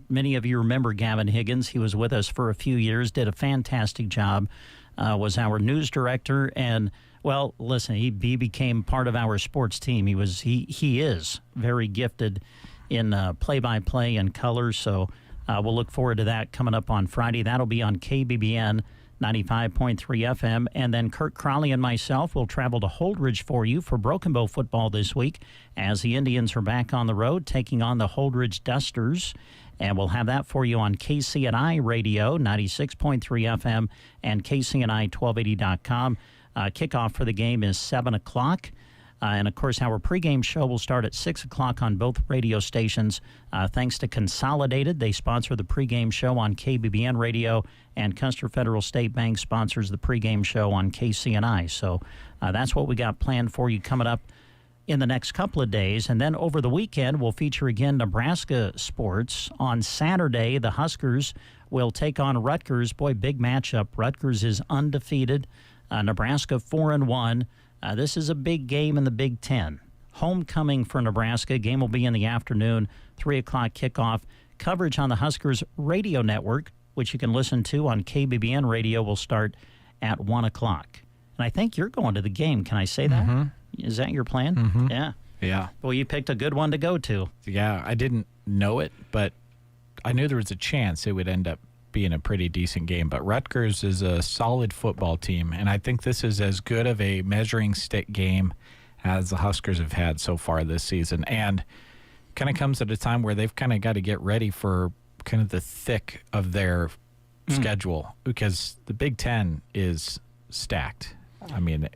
Many of you remember Gavin Higgins. He was with us for a few years, did a fantastic job, was our news director, and, well, listen, he became part of our sports team. He is very gifted in play-by-play and color, so we'll look forward to that coming up on Friday. That'll be on KBBN 95.3 FM, and then Kurt Crowley and myself will travel to Holdridge for you for Broken Bow football this week as the Indians are back on the road taking on the Holdridge Dusters, and we'll have that for you on KCNI Radio 96.3 FM and KCNI1280.com. Kickoff for the game is 7 o'clock. And, of course, our pregame show will start at 6 o'clock on both radio stations. Thanks to Consolidated. They sponsor the pregame show on KBBN Radio, and Custer Federal State Bank sponsors the pregame show on KCNI. So that's what we got planned for you coming up in the next couple of days. And then over the weekend, we'll feature again Nebraska sports. On Saturday, the Huskers will take on Rutgers. Boy, big matchup. Rutgers is undefeated. Nebraska 4-1. This is a big game in the Big Ten. Homecoming for Nebraska. Game will be in the afternoon, 3 o'clock kickoff. Coverage on the Huskers radio network, which you can listen to on KBBN Radio, will start at 1 o'clock. And I think you're going to the game. Can I say that? Is that your plan? Yeah. Yeah. Well, you picked a good one to go to. Yeah, I didn't know it, but I knew there was a chance it would end up being a pretty decent game. But Rutgers is a solid football team, and I think this is as good of a measuring stick game as the Huskers have had so far this season. And kind of comes at a time where they've kind of got to get ready for kind of the thick of their schedule, because the Big Ten is stacked. I mean,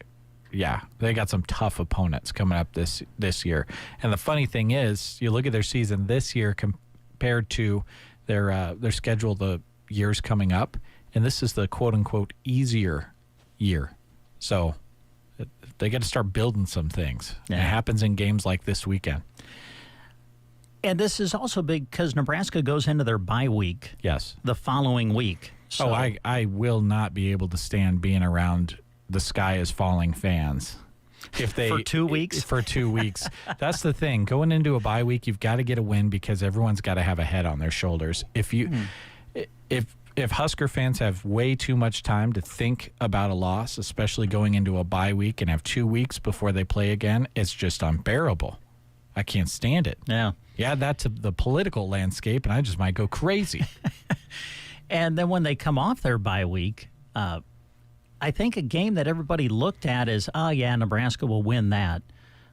yeah, they got some tough opponents coming up this year. And the funny thing is, you look at their season this year compared to their schedule the years coming up, and this is the quote-unquote easier year. So they got to start building some things. Yeah. It happens in games like this weekend. And this is also big because Nebraska goes into their bye week. Yes. The following week. So, I will not be able to stand being around the sky is falling fans. If they for 2 weeks? For 2 weeks. That's the thing. Going into a bye week, you've got to get a win because everyone's got to have a head on their shoulders. If Husker fans have way too much time to think about a loss, especially going into a bye week and have 2 weeks before they play again, it's just unbearable. I can't stand it. Yeah. Yeah, that's the political landscape, and I just might go crazy. And then when they come off their bye week, I think a game that everybody looked at as, Nebraska will win that,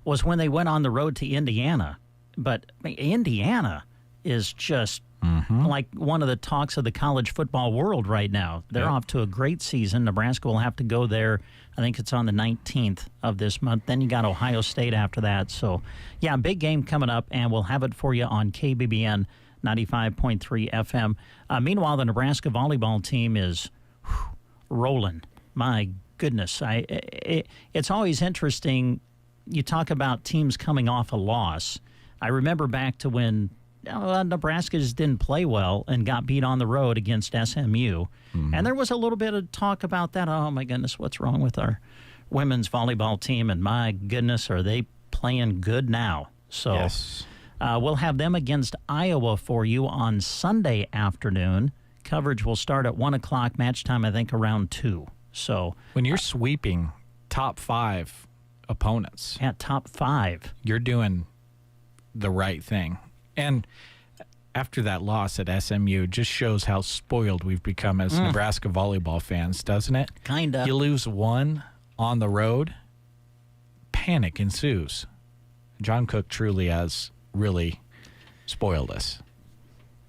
was when they went on the road to Indiana. But Indiana is just like one of the talks of the college football world right now. They're off to a great season. Nebraska will have to go there. I think it's on the 19th of this month. Then you got Ohio State after that. So, yeah, big game coming up, and we'll have it for you on KBBN 95.3 FM. Meanwhile, the Nebraska volleyball team is rolling. My goodness. It's always interesting. You talk about teams coming off a loss. I remember back to when Nebraska just didn't play well and got beat on the road against SMU. And there was a little bit of talk about that. Oh, my goodness, what's wrong with our women's volleyball team? And my goodness, are they playing good now? So yes. We'll have them against Iowa for you on Sunday afternoon. Coverage will start at 1 o'clock, match time, I think, around 2. So when you're sweeping top 5 opponents. Yeah, top 5. You're doing the right thing. And after that loss at SMU, just shows how spoiled we've become as Nebraska volleyball fans, doesn't it? Kinda. You lose one on the road, panic ensues. John Cook truly has really spoiled us.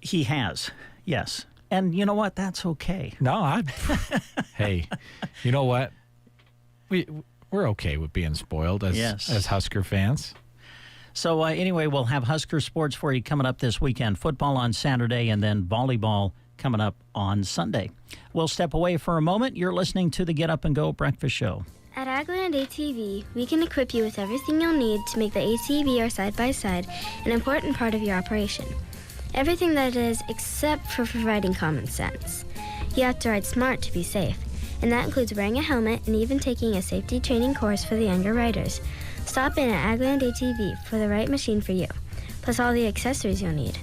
He has, yes. And you know what? That's okay. No, hey, you know what? We're okay with being spoiled as Husker fans. So anyway, we'll have Husker sports for you coming up this weekend. Football on Saturday and then volleyball coming up on Sunday. We'll step away for a moment. You're listening to the Get Up and Go Breakfast Show. At Agland ATV, we can equip you with everything you'll need to make the ATV or side-by-side an important part of your operation. Everything that is, except for providing common sense. You have to ride smart to be safe, and that includes wearing a helmet and even taking a safety training course for the younger riders. Stop in at Agland ATV for the right machine for you, plus all the accessories you'll need.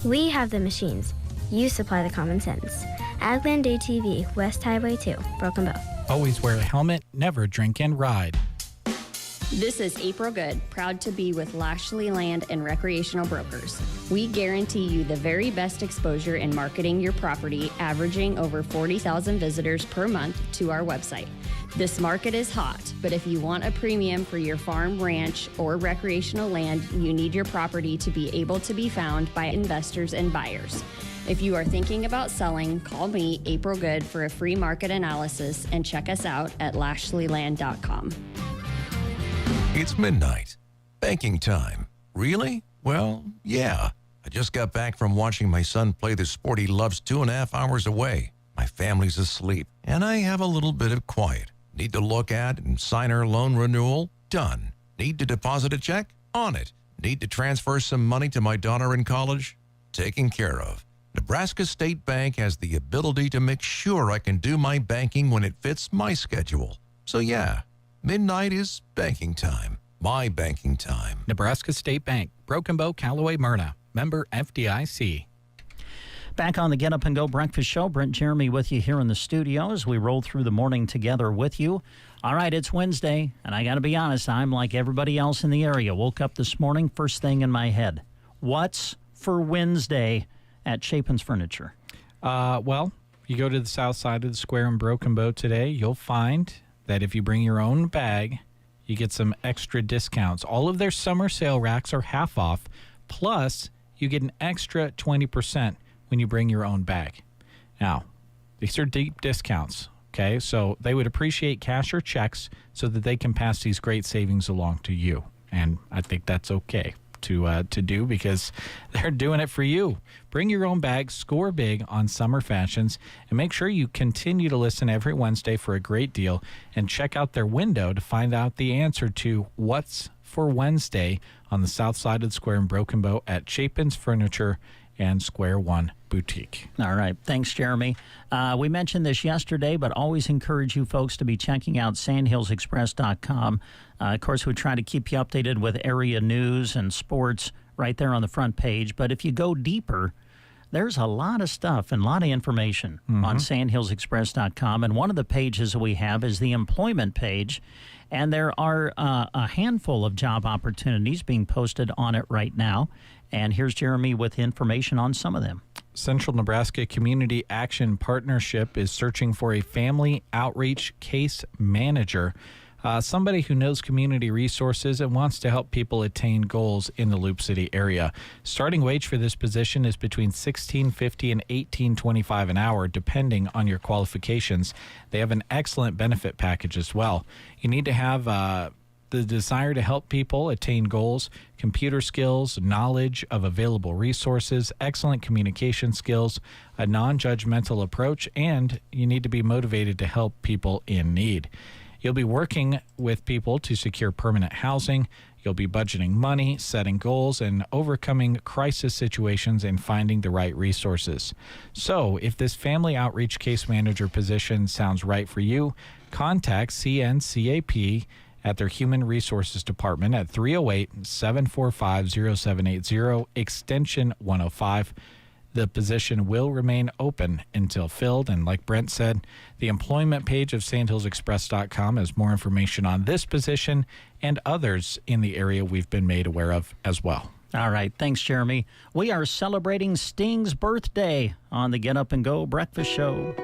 We have the machines. You supply the common sense. Agland ATV, West Highway 2, Broken Bow. Always wear a helmet, never drink and ride. This is April Good, proud to be with Lashley Land and Recreational Brokers. We guarantee you the very best exposure in marketing your property, averaging over 40,000 visitors per month to our website. This market is hot, but if you want a premium for your farm, ranch, or recreational land, you need your property to be able to be found by investors and buyers. If you are thinking about selling, call me, April Good, for a free market analysis and check us out at lashleyland.com. It's midnight. Banking time. Really? Well, yeah. I just got back from watching my son play the sport he loves 2.5 hours away. My family's asleep, and I have a little bit of quiet. Need to look at and sign our loan renewal? Done. Need to deposit a check? On it. Need to transfer some money to my daughter in college? Taken care of. Nebraska State Bank has the ability to make sure I can do my banking when it fits my schedule. So yeah, midnight is banking time. My banking time. Nebraska State Bank, Broken Bow, Callaway, Myrna. Member FDIC. Back on the Get Up and Go Breakfast Show, Brent Jeremy with you here in the studio as we roll through the morning together with you. All right, it's Wednesday, and I got to be honest, I'm like everybody else in the area. Woke up this morning, first thing in my head. What's for Wednesday at Chapin's Furniture? Well, you go to the south side of the square in Broken Bow today, you'll find that if you bring your own bag, you get some extra discounts. All of their summer sale racks are half off, plus you get an extra 20% when you bring your own bag. Now, these are deep discounts, okay? So they would appreciate cash or checks so that they can pass these great savings along to you. And I think that's okay to do because they're doing it for you. Bring your own bag, score big on summer fashions, and make sure you continue to listen every Wednesday for a great deal and check out their window to find out the answer to what's for Wednesday on the south side of the square in Broken Bow at Chapin's Furniture and Square One Boutique. All right. Thanks, Jeremy. We mentioned this yesterday, but always encourage you folks to be checking out sandhillsexpress.com. Of course, we try to keep you updated with area news and sports right there on the front page. But if you go deeper, there's a lot of stuff and a lot of information on sandhillsexpress.com. And one of the pages that we have is the employment page. And there are a handful of job opportunities being posted on it right now. And here's Jeremy with information on some of them. Central Nebraska Community Action Partnership is searching for a family outreach case manager, somebody who knows community resources and wants to help people attain goals in the Loop City area. Starting wage for this position is between $16.50 and $18.25 an hour, depending on your qualifications. They have an excellent benefit package as well. You need to have the desire to help people attain goals, computer skills, knowledge of available resources, excellent communication skills, a non-judgmental approach, and you need to be motivated to help people in need. You'll be working with people to secure permanent housing. You'll be budgeting money, setting goals, and overcoming crisis situations and finding the right resources. So, if this family outreach case manager position sounds right for you, contact CNCAP at their Human Resources Department at 308-745-0780, extension 105. The position will remain open until filled. And like Brent said, the employment page of sandhillsexpress.com has more information on this position and others in the area we've been made aware of as well. All right. Thanks, Jeremy. We are celebrating Sting's birthday on the Get Up and Go Breakfast Show.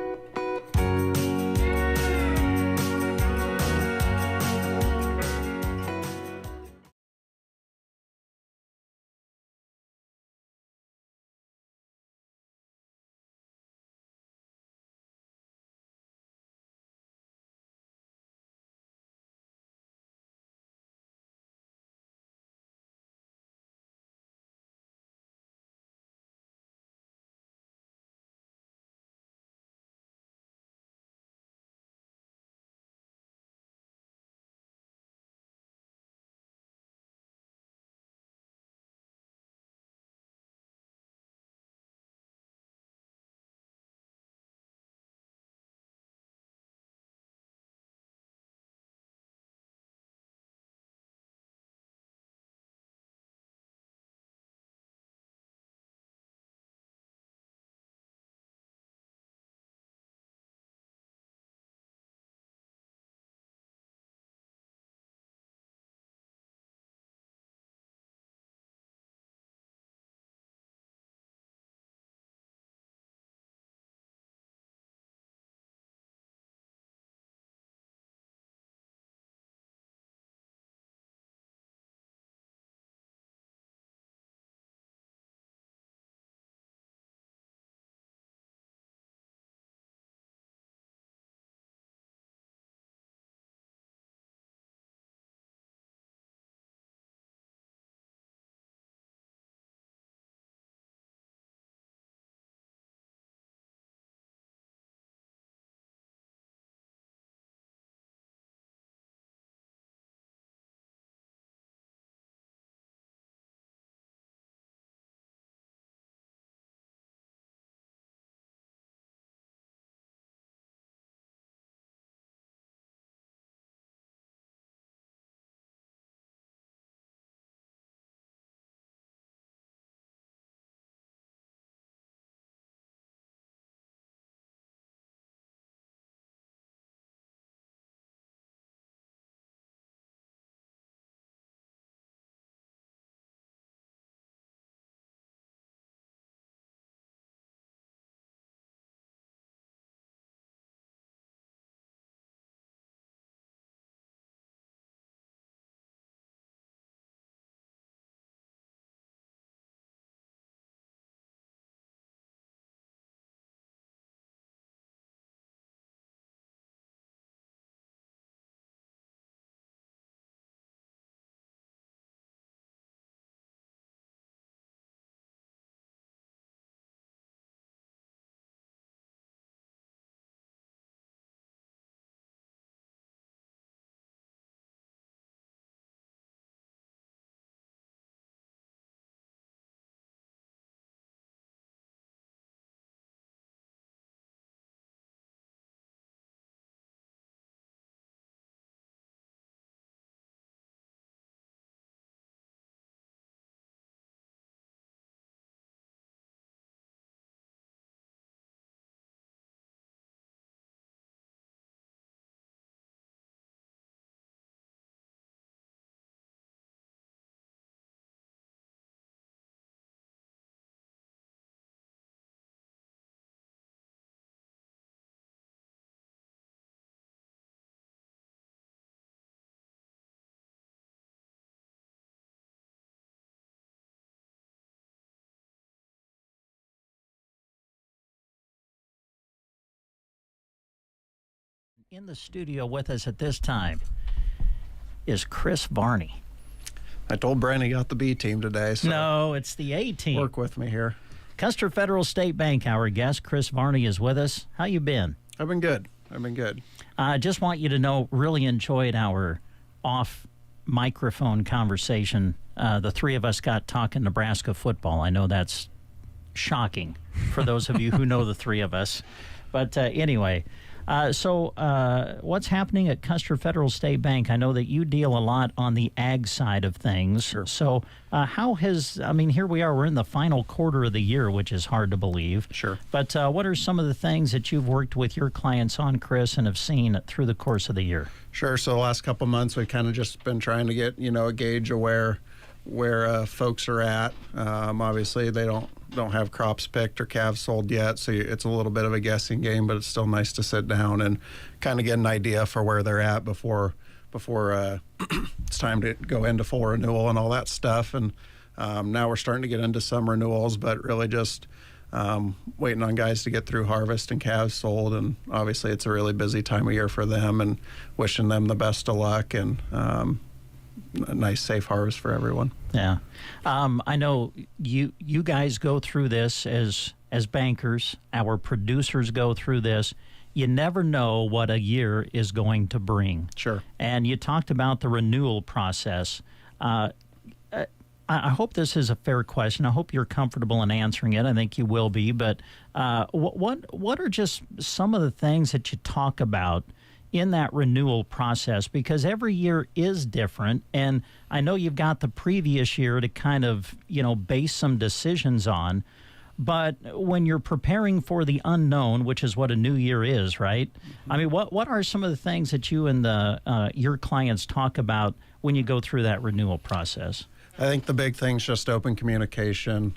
In the studio with us at this time is Chris Varney. I told Brent he got the B team today. So no, it's the A team. Work with me here. Custer Federal State Bank, our guest, Chris Varney, is with us. How you been? I've been good. I just want you to know, really enjoyed our off-microphone conversation. The three of us got talking Nebraska football. I know that's shocking for those of you who know the three of us. But anyway, so what's happening at Custer Federal State Bank? I know that you deal a lot on the ag side of things. Sure. So here we are. We're in the final quarter of the year, which is hard to believe. Sure. But what are some of the things that you've worked with your clients on, Chris, and have seen through the course of the year? Sure. So the last couple of months, we've kind of just been trying to get, a gauge of where folks are at. Obviously, they don't have crops picked or calves sold yet, so it's a little bit of a guessing game, but it's still nice to sit down and kind of get an idea for where they're at before it's time to go into full renewal and all that stuff. And now we're starting to get into some renewals, but really just waiting on guys to get through harvest and calves sold. And obviously, it's a really busy time of year for them, and wishing them the best of luck and a nice, safe harvest for everyone. Yeah. I know you guys go through this as bankers. Our producers go through this. You never know what a year is going to bring. Sure. And you talked about the renewal process. I hope this is a fair question. I hope you're comfortable in answering it. I think you will be. But what are just some of the things that you talk about in that renewal process? Because every year is different, and I know you've got the previous year to kind of, base some decisions on, but when you're preparing for the unknown, which is what a new year is, right? Mm-hmm. I mean, what are some of the things that you and your clients talk about when you go through that renewal process? I think the big thing is just open communication,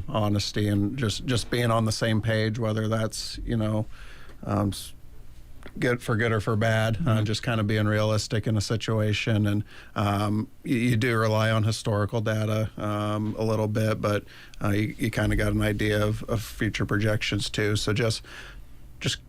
honesty, and just being on the same page, whether that's, good or for bad, just kind of being realistic in a situation. And you do rely on historical data a little bit, but you kind of got an idea of future projections too. So just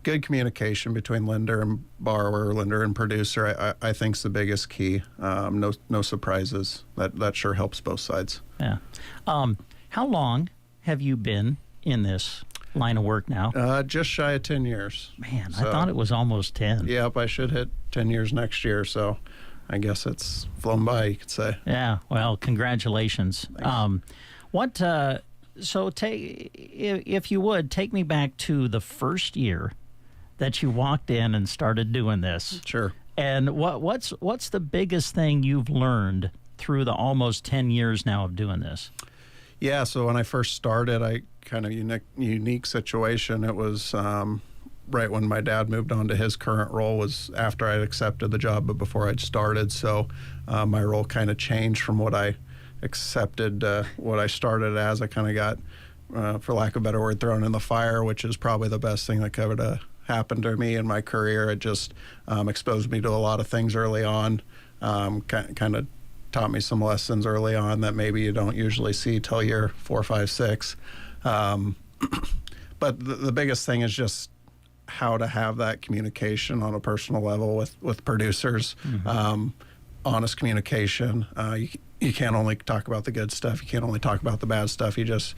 good communication between lender and borrower, lender and producer, I think is the biggest key. No surprises. That sure helps both sides. Yeah. How long have you been in this line of work now? Just shy of 10 years. Man, so, I thought it was almost 10. Yep, I should hit 10 years next year, so I guess it's flown by, you could say. Yeah, well, congratulations. If you would, take me back to the first year that you walked in and started doing this. Sure. And what's the biggest thing you've learned through the almost 10 years now of doing this? Yeah, so when I first started, I kind of unique situation. It was right when my dad moved on to his current role, was after I'd accepted the job, but before I'd started. So my role kind of changed from what I accepted, what I started as. I kind of got, for lack of a better word, thrown in the fire, which is probably the best thing that could have happened to me in my career. It just exposed me to a lot of things early on, kind of taught me some lessons early on that maybe you don't usually see till you're 4, 5, 6. But the biggest thing is just how to have that communication on a personal level with producers. Mm-hmm. Honest communication. You can't only talk about the good stuff. You can't only talk about the bad stuff. You just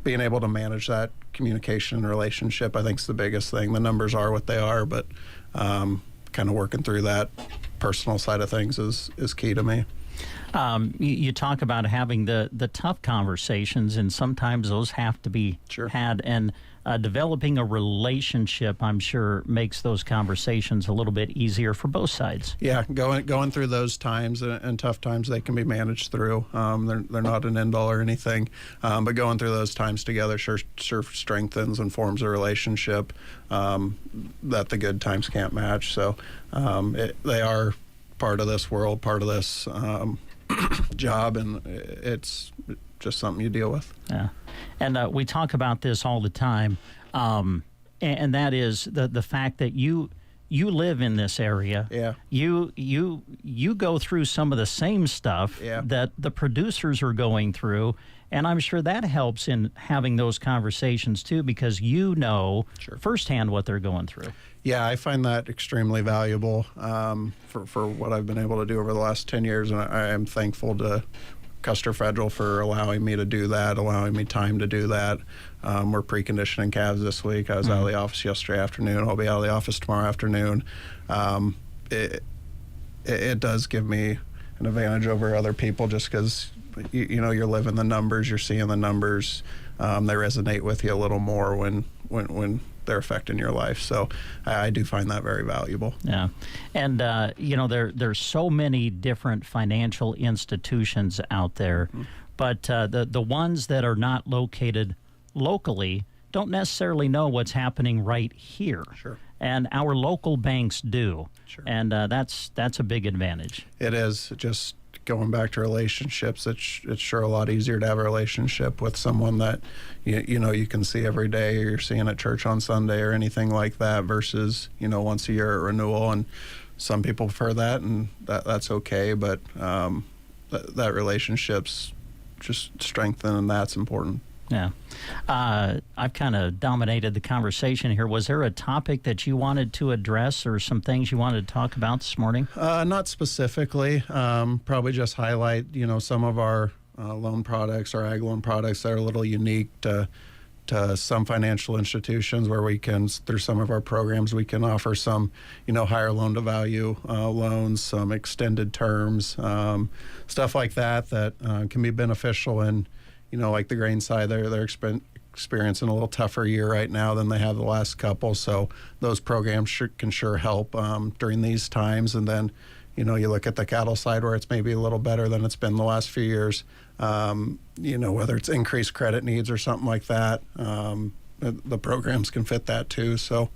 being able to manage that communication and relationship, I think, is the biggest thing. The numbers are what they are, but kind of working through that personal side of things is key to me. You talk about having the tough conversations, and sometimes those have to be had. And developing a relationship, I'm sure, makes those conversations a little bit easier for both sides. Yeah, going through those times and tough times, they can be managed through. They're not an end all or anything, but going through those times together sure strengthens and forms a relationship that the good times can't match. So they are part of this world, part of this job, and it's just something you deal with. Yeah, and we talk about this all the time, and that is the fact that you you live in this area. Yeah. You go through some of the same stuff that the producers are going through, and I'm sure that helps in having those conversations too, because you know firsthand what they're going through. Yeah, I find that extremely valuable for what I've been able to do over the last 10 years, and I am thankful to Custer Federal for allowing me to do that, allowing me time to do that. We're preconditioning calves this week. I was out of the office yesterday afternoon. I'll be out of the office tomorrow afternoon. It does give me an advantage over other people just because, you know, you're living the numbers, you're seeing the numbers. They resonate with you a little more when they're affecting your life. So I do find that very valuable. Yeah. And, you know, there's so many different financial institutions out there, but the ones that are not located locally don't necessarily know what's happening right here. Sure. And our local banks do. Sure. And that's a big advantage. It is. Just going back to relationships, it's sure a lot easier to have a relationship with someone that you know you can see every day, or you're seeing at church on Sunday or anything like that, versus, you know, once a year at renewal. And some people prefer that, and that's okay, but that relationship's just strengthened, and that's important. Yeah. I've kind of dominated the conversation here. Was there a topic that you wanted to address or some things you wanted to talk about this morning? Not specifically. Probably just highlight, you know, some of our loan products, our ag loan products that are a little unique to some financial institutions, where we can, through some of our programs, we can offer some, you know, higher loan to value loans, some extended terms, stuff like that can be beneficial. And, you know, like the grain side, they're experiencing a little tougher year right now than they have the last couple. So those programs can sure help during these times. And then, you know, you look at the cattle side, where it's maybe a little better than it's been the last few years. You know, whether it's increased credit needs or something like that, the programs can fit that too. So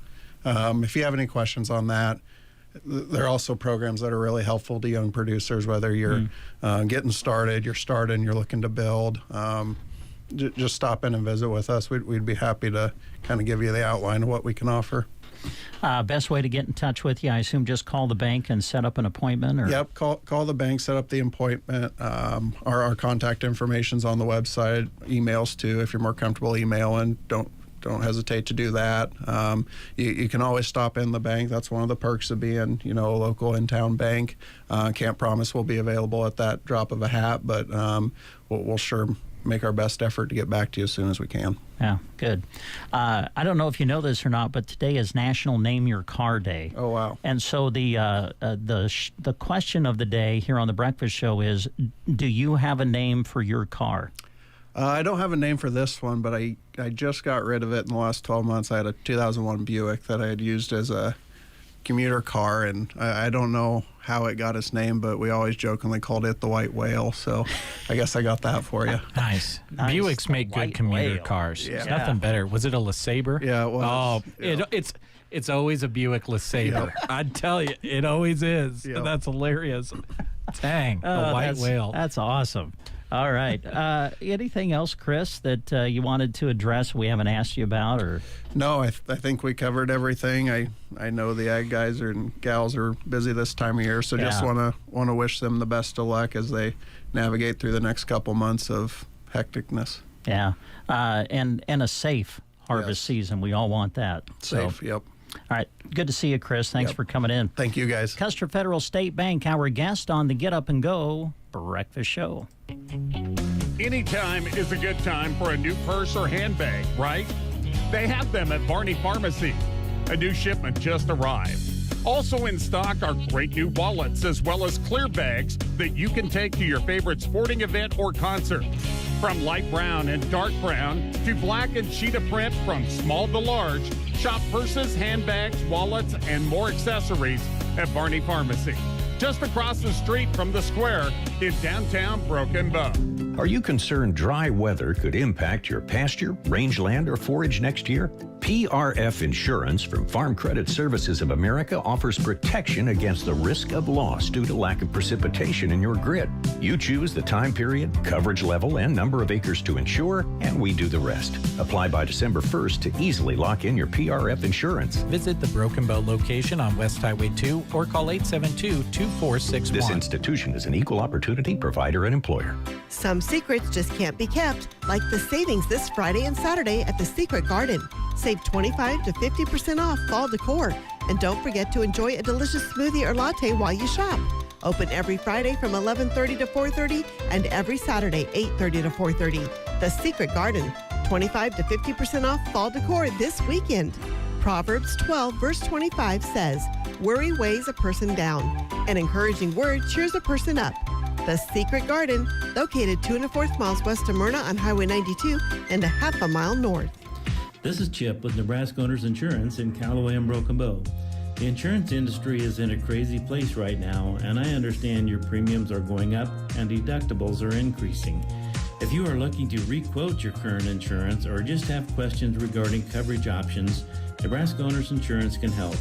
if you have any questions on that, there are also programs that are really helpful to young producers, whether you're getting started, you're looking to build. Just stop in and visit with us. We'd be happy to kind of give you the outline of what we can offer. Best way to get in touch with you, I assume, just call the bank and set up an appointment? Or? Yep, call the bank, set up the appointment. Our contact information's on the website. Emails too, if you're more comfortable emailing. Don't hesitate to do that. You can always stop in the bank. That's one of the perks of being, you know, a local in-town bank. Can't promise we'll be available at that drop of a hat, but we'll sure make our best effort to get back to you as soon as we can. Yeah, good. I don't know if you know this or not, but today is National Name Your Car Day. Oh, wow. And so the question of the day here on the Breakfast Show is, do you have a name for your car? I don't have a name for this one, but I just got rid of it in the last 12 months. I had a 2001 Buick that I had used as a commuter car, and I don't know how it got its name, but we always jokingly called it the White Whale, so I guess I got that for you. Nice. Buicks make good commuter cars. Yeah. There's nothing better. Was it a LeSabre? Yeah, it was. Oh, it's always a Buick LeSabre. Yep. I'd tell you, it always is. Yep. That's hilarious. Dang, the White Whale. That's awesome. All right. Anything else, Chris, that you wanted to address we haven't asked you about? Or No, I think we covered everything. I know the ag guys and gals are busy this time of year, so just want to wish them the best of luck as they navigate through the next couple months of hecticness. Yeah, and a safe harvest season. We all want that. Safe, yep. All right. Good to see you, Chris. Thanks for coming in. Thank you, guys. Custer Federal State Bank, our guest on the Get Up and Go Breakfast Show. Anytime is a good time for a new purse or handbag, right? They have them at Barney Pharmacy. A new shipment just arrived. Also in stock are great new wallets, as well as clear bags that you can take to your favorite sporting event or concert. From light brown and dark brown to black and cheetah print, from small to large, shop purses, handbags, wallets, and more accessories at Barney Pharmacy. Just across the street from the square in downtown Broken Bow. Are you concerned dry weather could impact your pasture, rangeland, or forage next year? PRF Insurance from Farm Credit Services of America offers protection against the risk of loss due to lack of precipitation in your grid. You choose the time period, coverage level, and number of acres to insure, and we do the rest. Apply by December 1st to easily lock in your PRF insurance. Visit the Broken Bow location on West Highway 2 or call 872-2461. This institution is an equal opportunity provider and employer. Some secrets just can't be kept, like the savings this Friday and Saturday at the Secret Garden. Save 25 to 50% off fall decor. And don't forget to enjoy a delicious smoothie or latte while you shop. Open every Friday from 11:30 to 4:30 and every Saturday 8:30 to 4:30. The Secret Garden. 25 to 50% off fall decor this weekend. Proverbs 12 verse 25 says, "Worry weighs a person down. An encouraging word cheers a person up." The Secret Garden, located 2 1/4 miles west of Myrna on Highway 92 and a half a mile north. This is Chip with Nebraska Owners Insurance in Callaway and Broken Bow. The insurance industry is in a crazy place right now, and I understand your premiums are going up and deductibles are increasing. If you are looking to re-quote your current insurance or just have questions regarding coverage options, Nebraska Owners Insurance can help.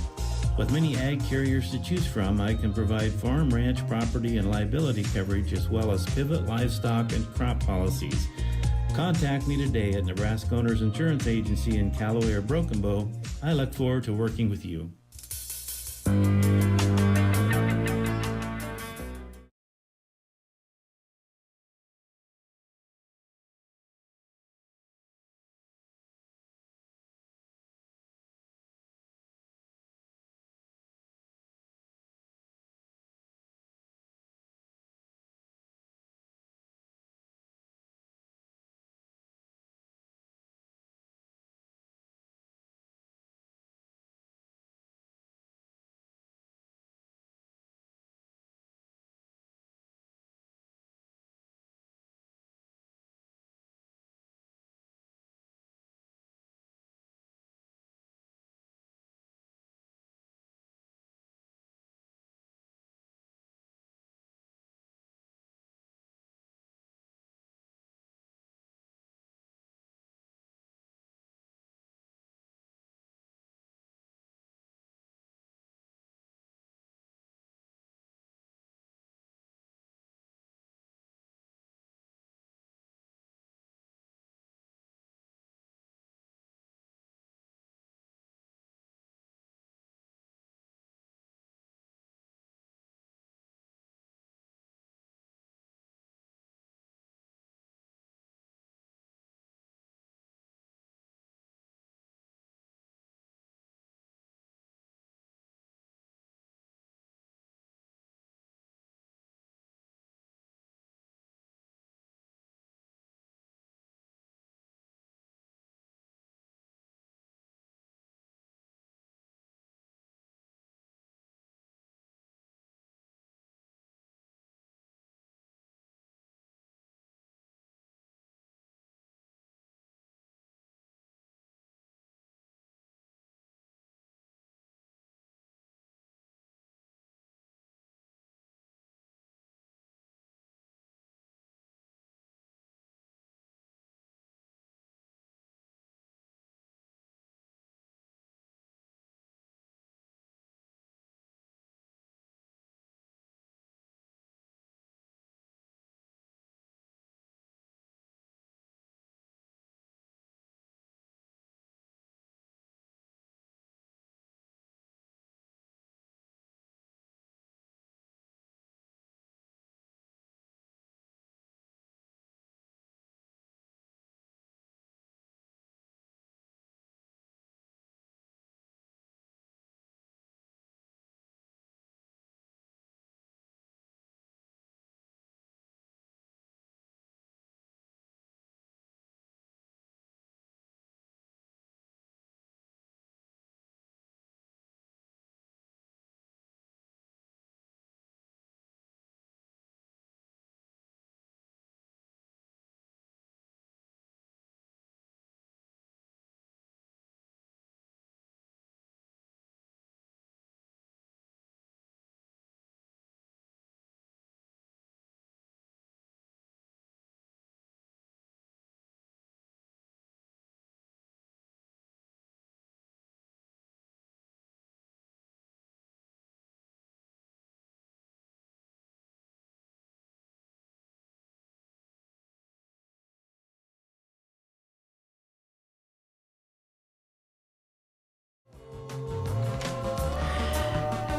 With many ag carriers to choose from, I can provide farm, ranch, property, and liability coverage as well as pivot, livestock, and crop policies. Contact me today at Nebraska Owners Insurance Agency in Callaway or Broken Bow. I look forward to working with you.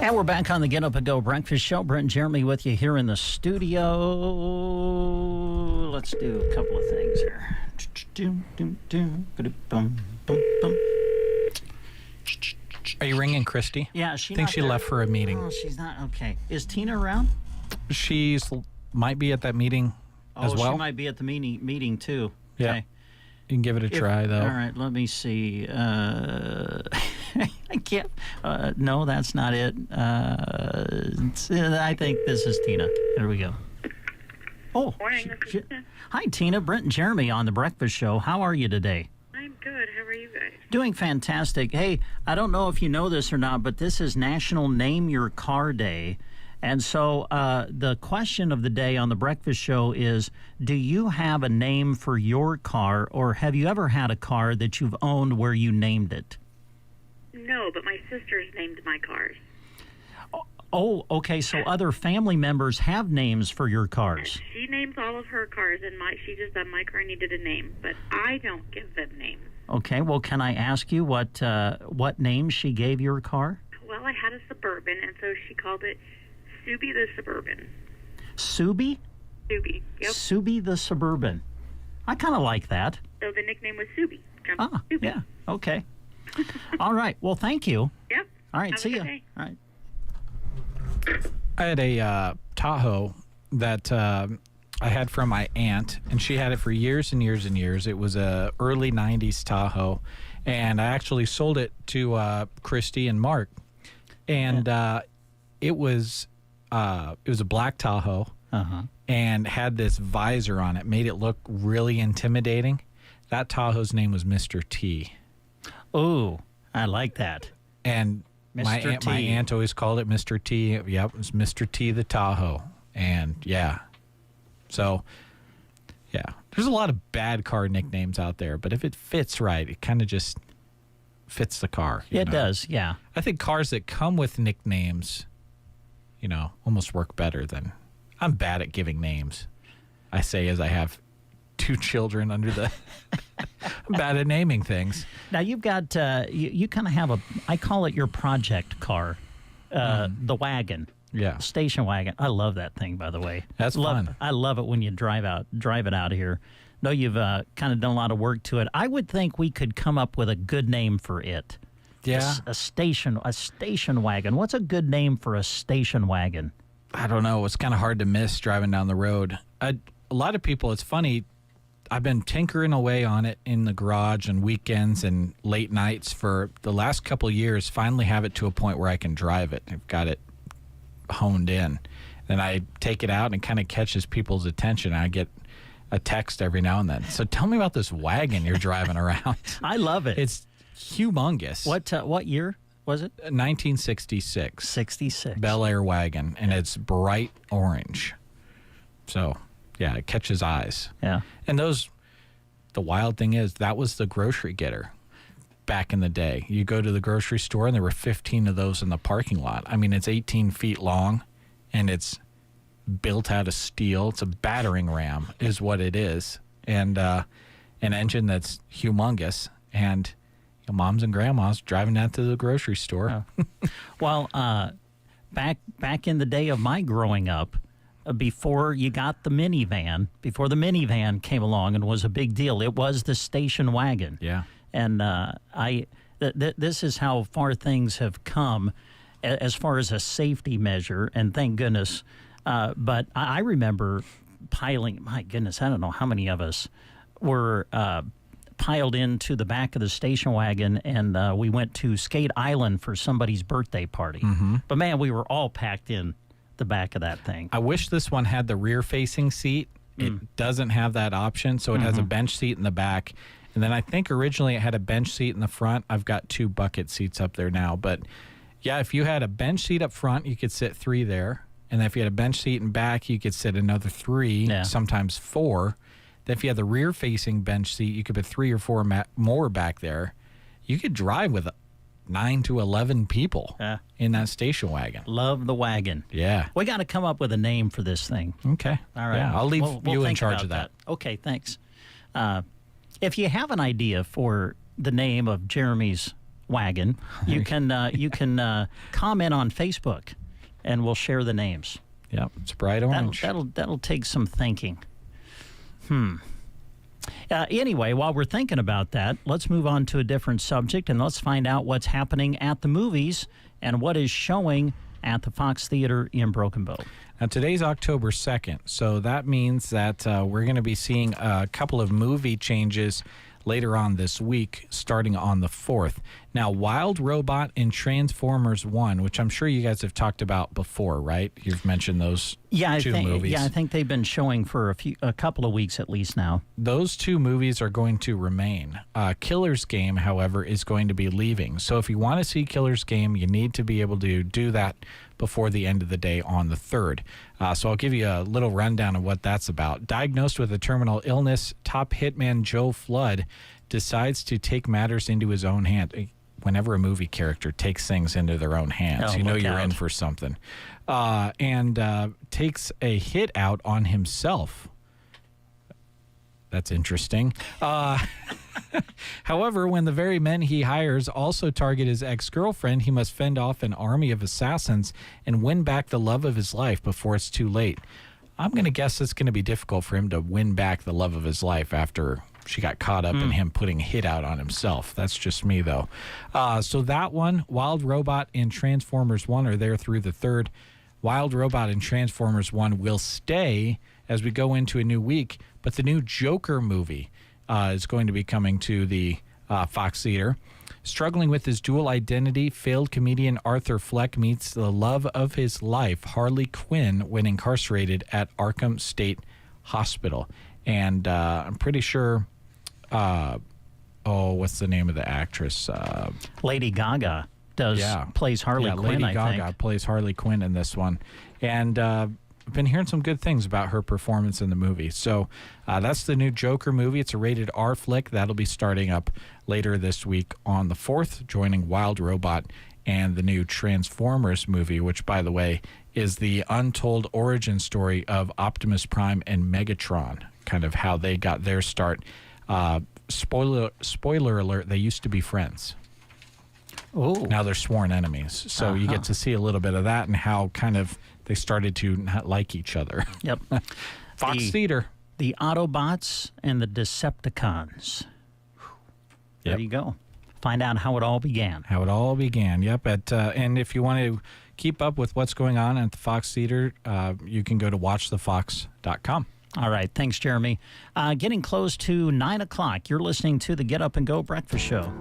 And we're back on the Get Up and Go Breakfast Show. Brent and Jeremy with you here in the studio. Let's do a couple of things here. Are you ringing Christy? Yeah, I think she left for a meeting. Oh, she's not. Okay. Is Tina around? She's might be at that meeting as well. She might be at the meeting too. Yeah. Okay. You can give it a try, though. All right, let me see. I can't. No, that's not it. I think this is Tina. There we go. Oh, morning. Hi, Tina. Brent and Jeremy on the Breakfast Show. How are you today? I'm good. How are you guys? Doing fantastic. Hey, I don't know if you know this or not, but this is National Name Your Car Day. And so the question of the day on the Breakfast Show is, do you have a name for your car, or have you ever had a car that you've owned where you named it? No, but my sister's named my cars. Oh, okay. So other family members have names for your cars. She names all of her cars, and she just said my car needed a name, but I don't give them names. Okay. Well, can I ask you what name she gave your car? Well, I had a Suburban, and so she called it Subi the Suburban. Subi? Subi, yep. Subi the Suburban. I kind of like that. So the nickname was Subi. Subi. Yeah. Okay. All right. Well, thank you. Yep. All right. Have See a you. good day. All right. I had a Tahoe that I had from my aunt, and she had it for years and years and years. It was a early 90s Tahoe, and I actually sold it to Christy and Mark. And it was a black Tahoe and had this visor on it, made it look really intimidating. That Tahoe's name was Mr. T. Oh, I like that. And my aunt always called it Mr. T. Yep, it was Mr. T the Tahoe. And yeah. So, yeah. There's a lot of bad car nicknames out there, but if it fits right, it kind of just fits the car. It does, yeah. I think cars that come with nicknames, almost work better than... I'm bad at giving names. I say as I have 2 children under the... I'm bad at naming things. Now, you've got... you kind of have I call it your project car, the wagon. Yeah. Station wagon. I love that thing, by the way. That's fun. I love it when you drive it out here. No, you've kind of done a lot of work to it. I would think we could come up with a good name for it. Yeah. A station wagon. What's a good name for a station wagon? I don't know. It's kind of hard to miss driving down the road. A lot of people, it's funny, I've been tinkering away on it in the garage on weekends and late nights for the last couple of years, finally have it to a point where I can drive it. I've got it honed in. Then I take it out and it kind of catches people's attention. I get a text every now and then. So tell me about this wagon you're driving around. I love it. It's humongous. What year was it? 1966. 66. Bel Air wagon, and it's bright orange. So, yeah, it catches eyes. Yeah. And the wild thing is, that was the grocery getter back in the day. You go to the grocery store, and there were 15 of those in the parking lot. I mean, it's 18 feet long, and it's built out of steel. It's a battering ram is what it is, and an engine that's humongous, and moms and grandmas driving that to the grocery store. Well, back in the day of my growing up, before you got the minivan, before the minivan came along and was a big deal, it was the station wagon. Yeah. And this is how far things have come as far as a safety measure, and thank goodness. But I remember piling, my goodness, I don't know how many of us were piled into the back of the station wagon, and we went to Skate Island for somebody's birthday party. Mm-hmm. But, man, we were all packed in the back of that thing. I wish this one had the rear-facing seat. It doesn't have that option, so it has a bench seat in the back. And then I think originally it had a bench seat in the front. I've got 2 bucket seats up there now. But, yeah, if you had a bench seat up front, you could sit 3 there. And then if you had a bench seat in back, you could sit another 3, sometimes 4. Then if you had the rear-facing bench seat, you could put 3 or 4 more back there. You could drive with 9 to 11 people in that station wagon. Love the wagon. Yeah. We got to come up with a name for this thing. Okay. All right. Yeah, I'll leave we'll you in think charge about of that. Okay, thanks. If you have an idea for the name of Jeremy's wagon, you can comment on Facebook, and we'll share the names. Yep, it's bright orange. That'll take some thinking. Anyway, while we're thinking about that, let's move on to a different subject, and let's find out what's happening at the movies and what is showing at the Fox Theater in Broken Bow. Now, today's October 2nd, so that means that we're going to be seeing a couple of movie changes later on this week, starting on the 4th. Now, Wild Robot and Transformers 1, which I'm sure you guys have talked about before, right? You've mentioned those two movies. Yeah, I think they've been showing for a couple of weeks at least now. Those two movies are going to remain. Killer's Game, however, is going to be leaving. So if you want to see Killer's Game, you need to be able to do that before the end of the day on the 3rd. So I'll give you a little rundown of what that's about. Diagnosed with a terminal illness, top hitman Joe Flood decides to take matters into his own hand. Whenever a movie character takes things into their own hands, you know you're in for something. And takes a hit out on himself. That's interesting. However, when the very men he hires also target his ex-girlfriend, he must fend off an army of assassins and win back the love of his life before it's too late. I'm going to guess it's going to be difficult for him to win back the love of his life after she got caught up in him putting a hit out on himself. That's just me, though. So that one, Wild Robot and Transformers 1 are there through the 3rd. Wild Robot and Transformers 1 will stay as we go into a new week, but the new Joker movie is going to be coming to the Fox Theater. Struggling with his dual identity, failed comedian Arthur Fleck meets the love of his life, Harley Quinn, when incarcerated at Arkham State Hospital. And I'm pretty sure, what's the name of the actress? Lady Gaga plays Harley Quinn, Lady I Gaga think. plays Harley Quinn in this one. And I've been hearing some good things about her performance in the movie. So that's the new Joker movie. It's a rated R flick. That'll be starting up later this week on the 4th, joining Wild Robot and the new Transformers movie, which, by the way, is the untold origin story of Optimus Prime and Megatron, kind of how they got their start. Spoiler alert, they used to be friends. Oh. Now they're sworn enemies. So you get to see a little bit of that and how kind of they started to not like each other. Yep. Fox Theater. The Autobots and the Decepticons. There you go. Find out how it all began. Yep. And if you want to keep up with what's going on at the Fox Theater, you can go to watchthefox.com. All right. Thanks, Jeremy. Getting close to 9 o'clock. You're listening to the Get Up and Go Breakfast Show.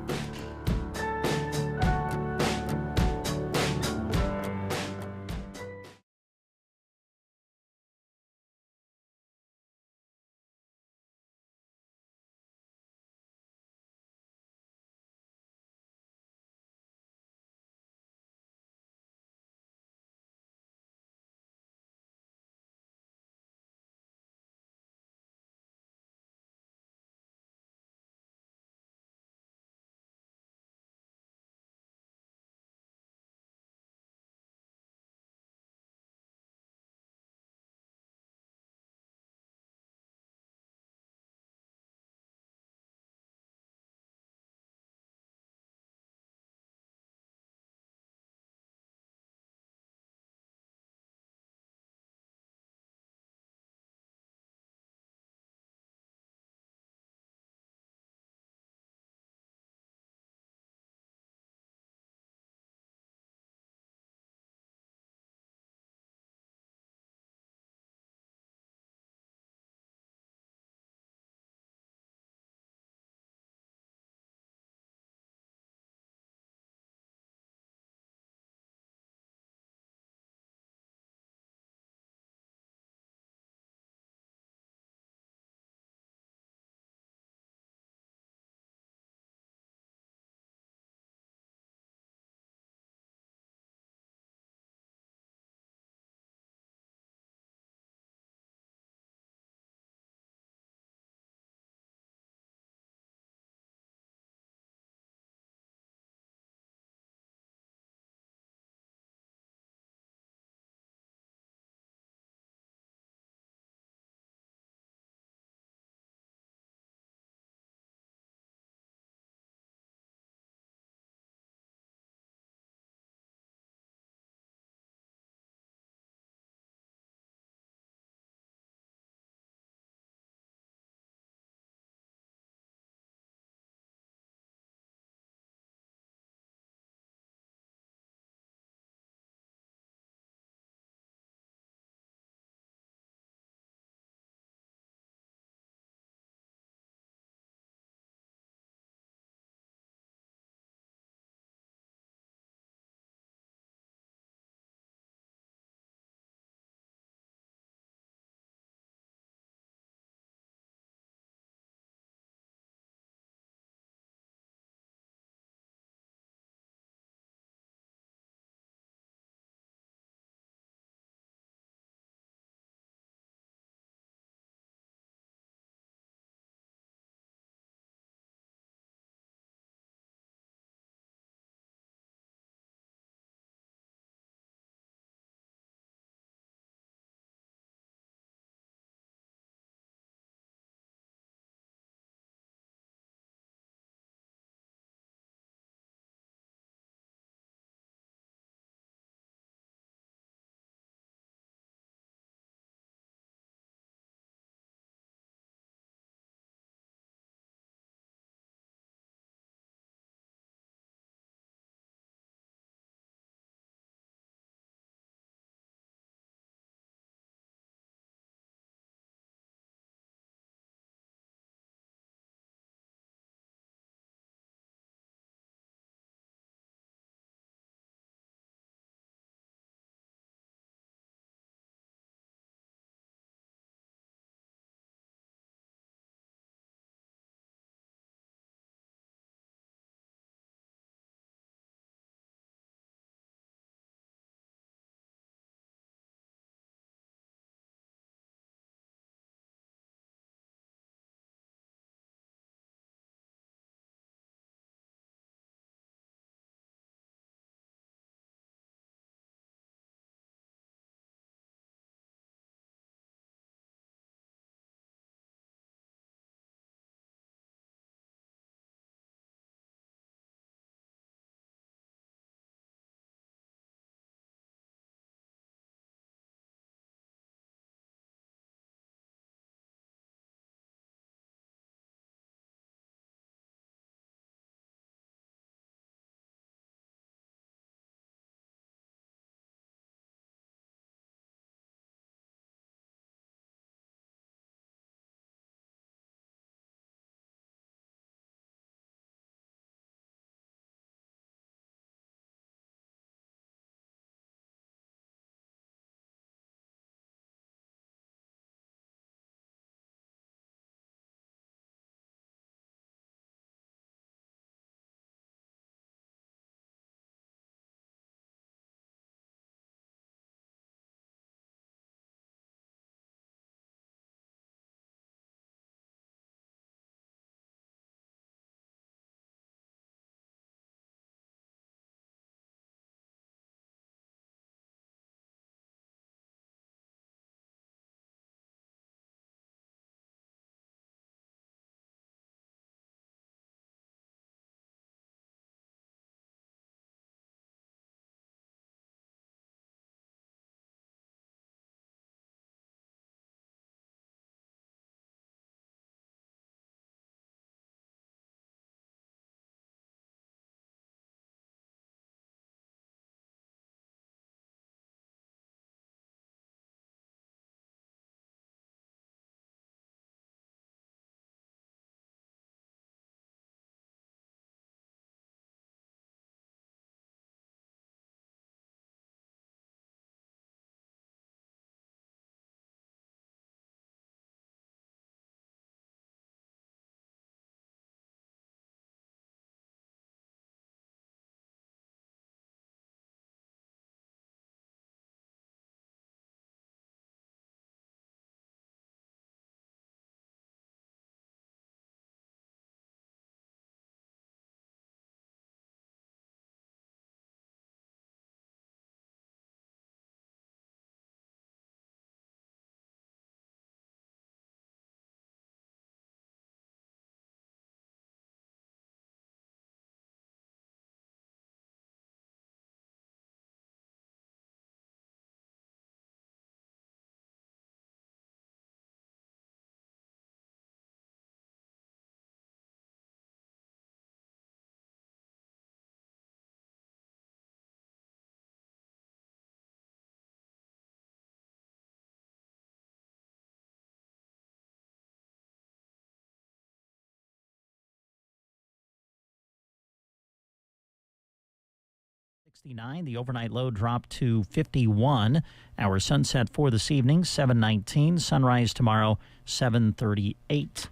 69. The overnight low dropped to 51. Our sunset for this evening, 7:19. Sunrise tomorrow, 7:38.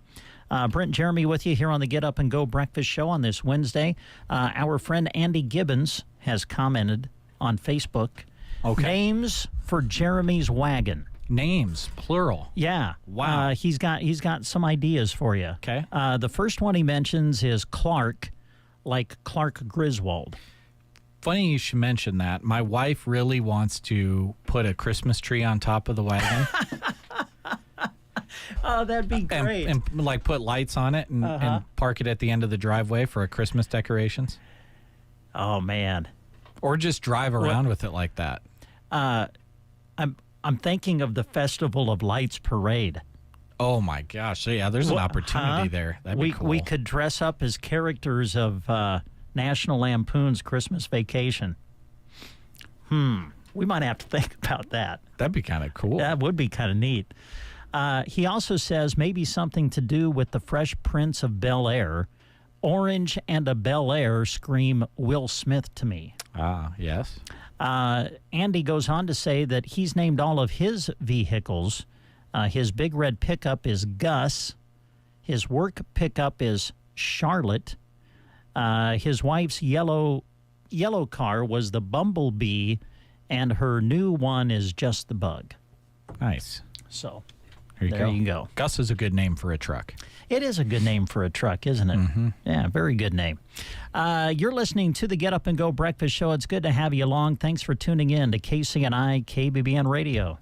Brent and Jeremy with you here on the Get Up and Go Breakfast Show on this Wednesday. Our friend Andy Gibbons has commented on Facebook. Okay. Names for Jeremy's wagon. Names, plural. Yeah. Wow. He's got some ideas for you. Okay. The first one he mentions is Clark, like Clark Griswold. Funny you should mention that. My wife really wants to put a Christmas tree on top of the wagon. Oh, that'd be great. And like put lights on it and park it at the end of the driveway for a Christmas decorations. Oh, man. Or just drive around with it like that. I'm thinking of the Festival of Lights parade. Oh, my gosh. So, yeah, there's an opportunity there. That'd be cool. We could dress up as characters of National Lampoon's Christmas Vacation. We might have to think about that. That'd be kind of cool. That would be kind of neat. He also says maybe something to do with the Fresh Prince of Bel-Air. Orange and a Bel-Air scream Will Smith to me. Ah, yes. Andy goes on to say that he's named all of his vehicles. His big red pickup is Gus. His work pickup is Charlotte. His wife's yellow car was the Bumblebee, and her new one is just the Bug. Nice. So there you go. Gus is a good name for a truck. It is a good name for a truck, isn't it? Mm-hmm. Yeah, very good name. You're listening to the Get Up and Go Breakfast Show. It's good to have you along. Thanks for tuning in to KCNI KBBN Radio.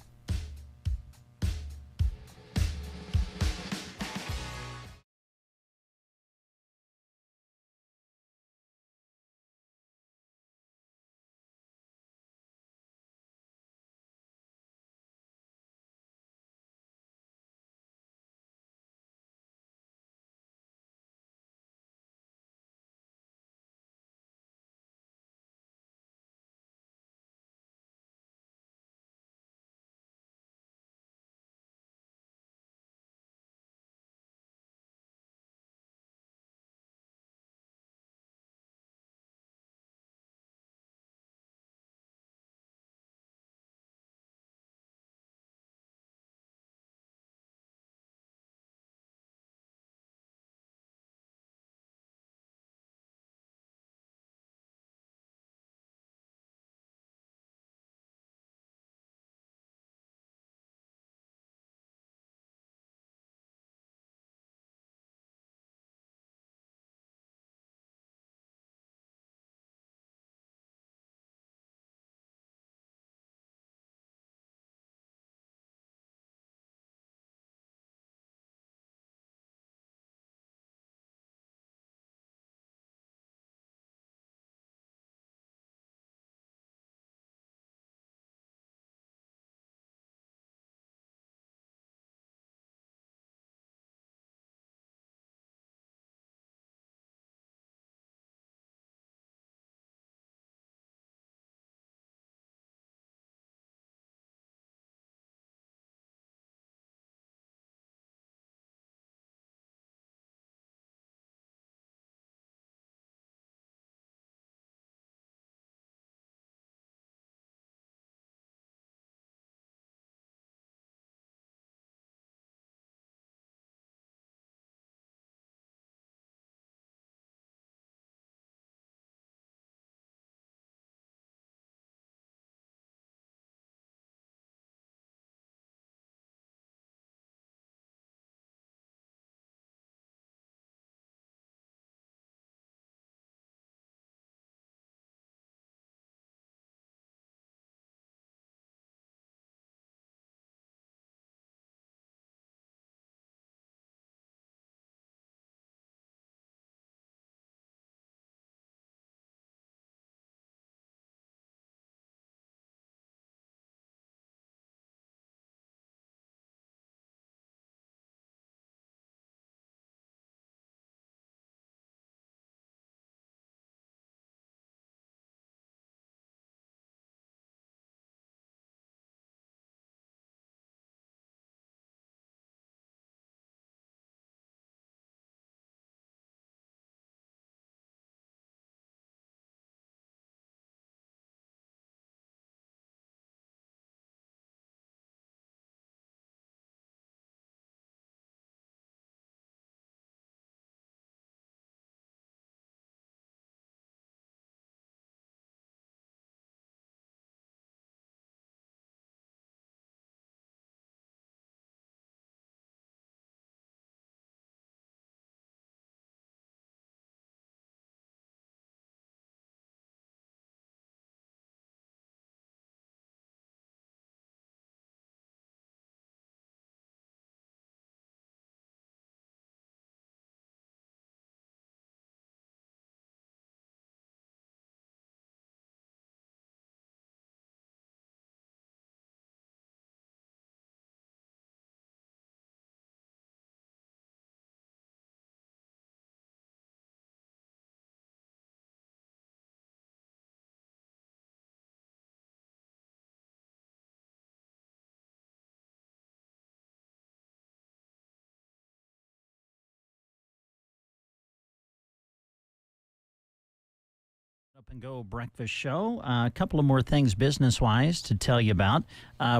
Up and Go breakfast show. A couple of more things business-wise to tell you about.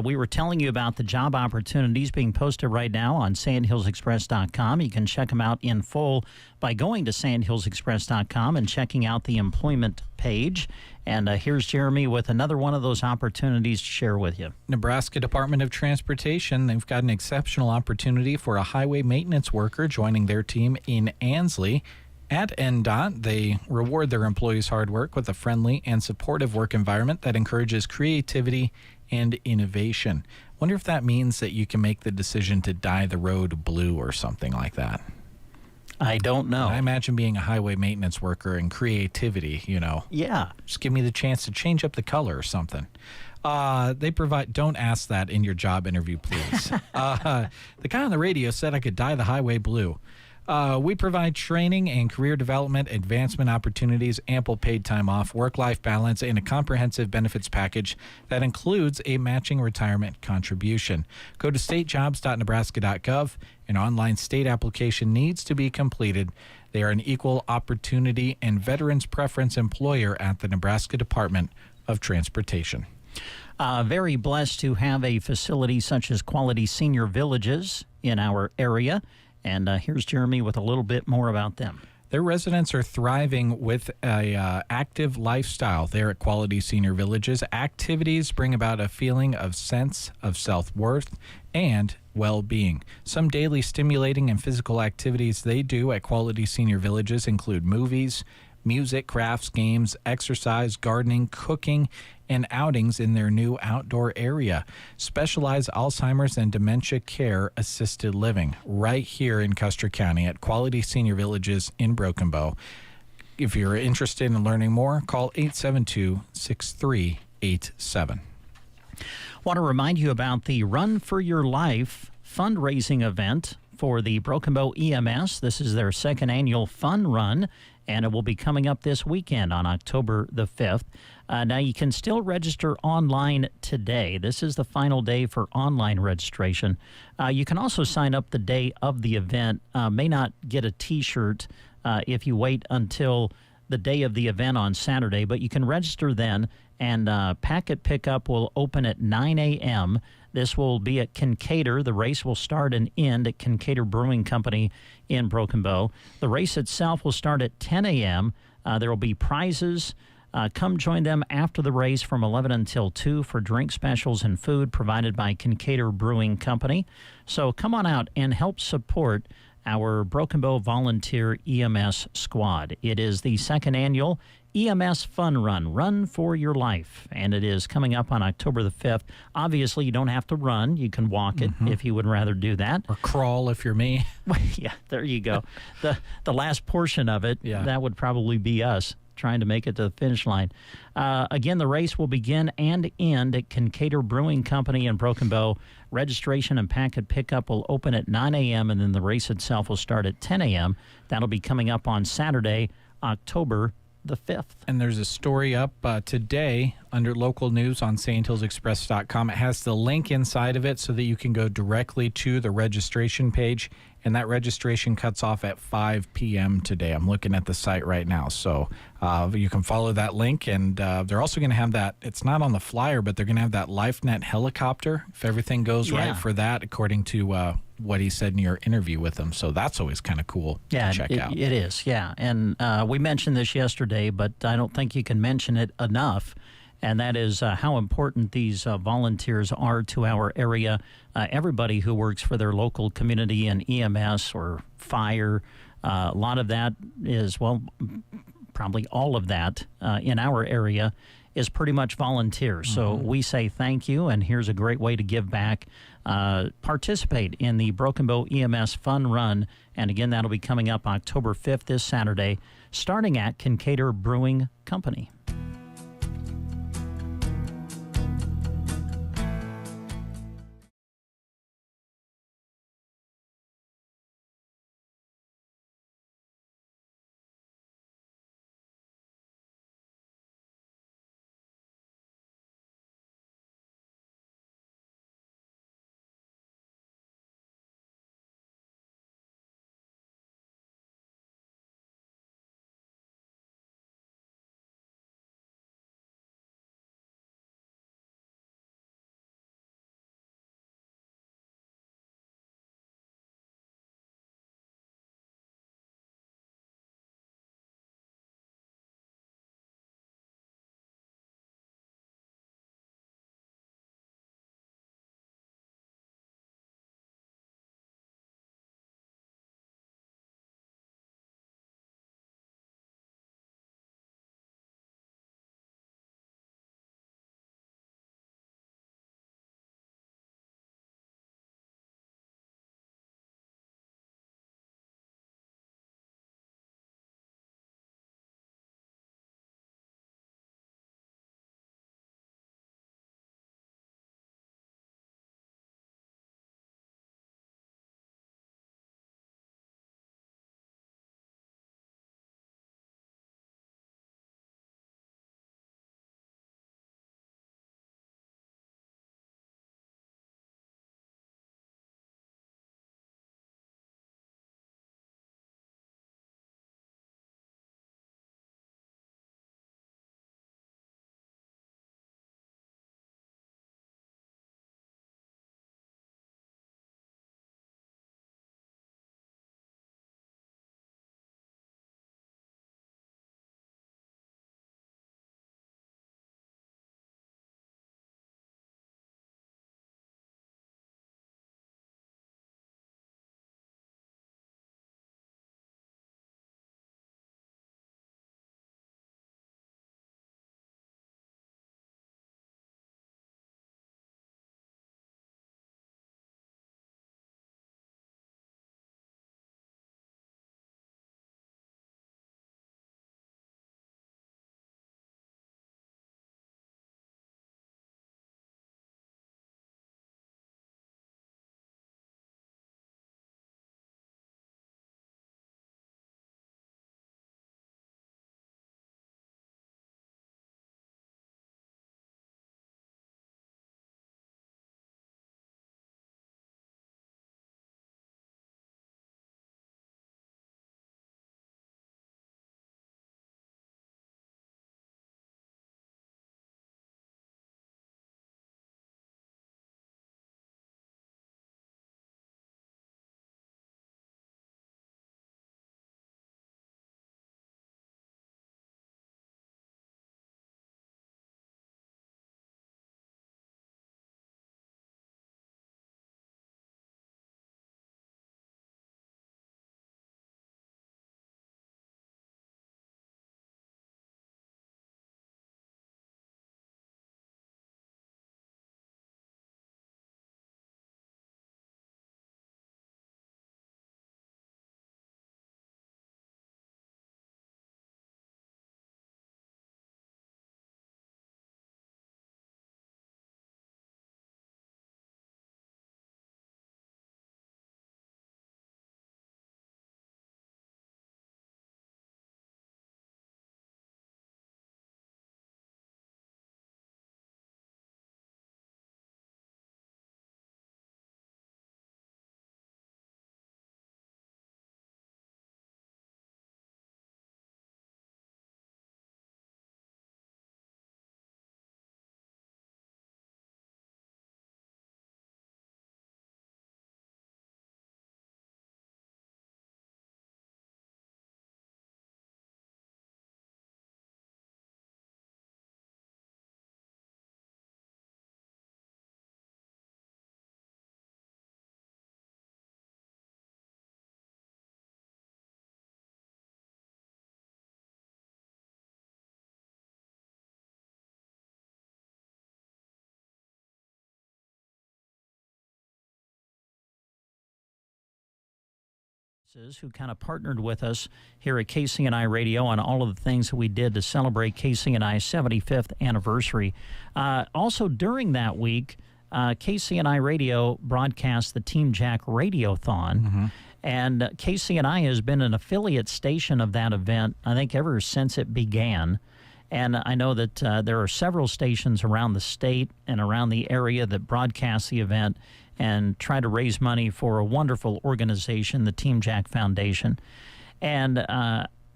We were telling you about the job opportunities being posted right now on sandhillsexpress.com. You can check them out in full by going to sandhillsexpress.com and checking out the employment page. And here's Jeremy with another one of those opportunities to share with you. Nebraska Department of Transportation, they've got an exceptional opportunity for a highway maintenance worker joining their team in Ansley. At NDOT, they reward their employees' hard work with a friendly and supportive work environment that encourages creativity and innovation. Wonder if that means that you can make the decision to dye the road blue or something like that. I don't know. I imagine being a highway maintenance worker and creativity, Yeah. Just give me the chance to change up the color or something. They provide, don't ask that in your job interview, please. The guy on the radio said I could dye the highway blue. We provide training and career development, advancement opportunities, ample paid time off, work-life balance, and a comprehensive benefits package that includes a matching retirement contribution. Go to statejobs.nebraska.gov. An online state application needs to be completed. They are an equal opportunity and veterans preference employer at the Nebraska Department of Transportation. Very blessed to have a facility such as Quality Senior Villages in our area. And here's Jeremy with a little bit more about them. Their residents are thriving with a active lifestyle there at Quality Senior Villages. Activities bring about a feeling of sense of self-worth and well-being. Some daily stimulating and physical activities they do at Quality Senior Villages include movies, music, crafts, games, exercise, gardening, cooking, and outings in their new outdoor area. Specialized Alzheimer's and dementia care assisted living right here in Custer County at Quality Senior Villages in Broken Bow. If you're interested in learning more, call 872-6387. Want to remind you about the Run for Your Life fundraising event for the Broken Bow EMS. This is their second annual fun run, and it will be coming up this weekend on October the 5th. Now, you can still register online today. This is the final day for online registration. You can also sign up the day of the event. May not get a T-shirt if you wait until the day of the event on Saturday, but you can register then, and packet pickup will open at 9 a.m. This will be at Kincaidor. The race will start and end at Kincaidor Brewing Company in Broken Bow. The race itself will start at 10 a.m. There will be prizes. Come join them after the race from 11 until 2 for drink specials and food provided by Kincaidor Brewing Company. So come on out and help support our Broken Bow Volunteer EMS Squad. It is the second annual EMS Fun Run, Run for Your Life, and it is coming up on October the 5th. Obviously, you don't have to run. You can walk it if you would rather do that. Or crawl if you're me. Yeah, there you go. The last portion of it, that would probably be us trying to make it to the finish line. Again, the race will begin and end at Kincaidor Brewing Company in Broken Bow. Registration and packet pickup will open at 9 a.m., and then the race itself will start at 10 a.m. That'll be coming up on Saturday, October the 5th. And there's a story up today under local news on sandhillsexpress.com. It has the link inside of it so that you can go directly to the registration page, and that registration cuts off at 5 p.m. today. I'm looking at the site right now, so you can follow that link, and they're also going to have that, it's not on the flyer, but they're going to have that LifeNet helicopter if everything goes right for that, according to what he said in your interview with him. So that's always kind of cool to check out. It is, yeah. And we mentioned this yesterday, but I don't think you can mention it enough, and that is how important these volunteers are to our area. Everybody who works for their local community in EMS or fire, a lot of that is, well, probably all of that in our area is pretty much volunteer. So we say thank you, and here's a great way to give back. Participate in the Broken Bow EMS Fun Run, and again, that'll be coming up October 5th, this Saturday, starting at Kincaidor Brewing Company. who kind of partnered with us here at KCNI Radio on all of the things that we did to celebrate KCNI's 75th anniversary. Also during that week, KCNI Radio broadcast the Team Jack Radiothon, and KCNI has been an affiliate station of that event, I think, ever since it began. And I know that there are several stations around the state and around the area that broadcast the event and try to raise money for a wonderful organization, the Team Jack Foundation. And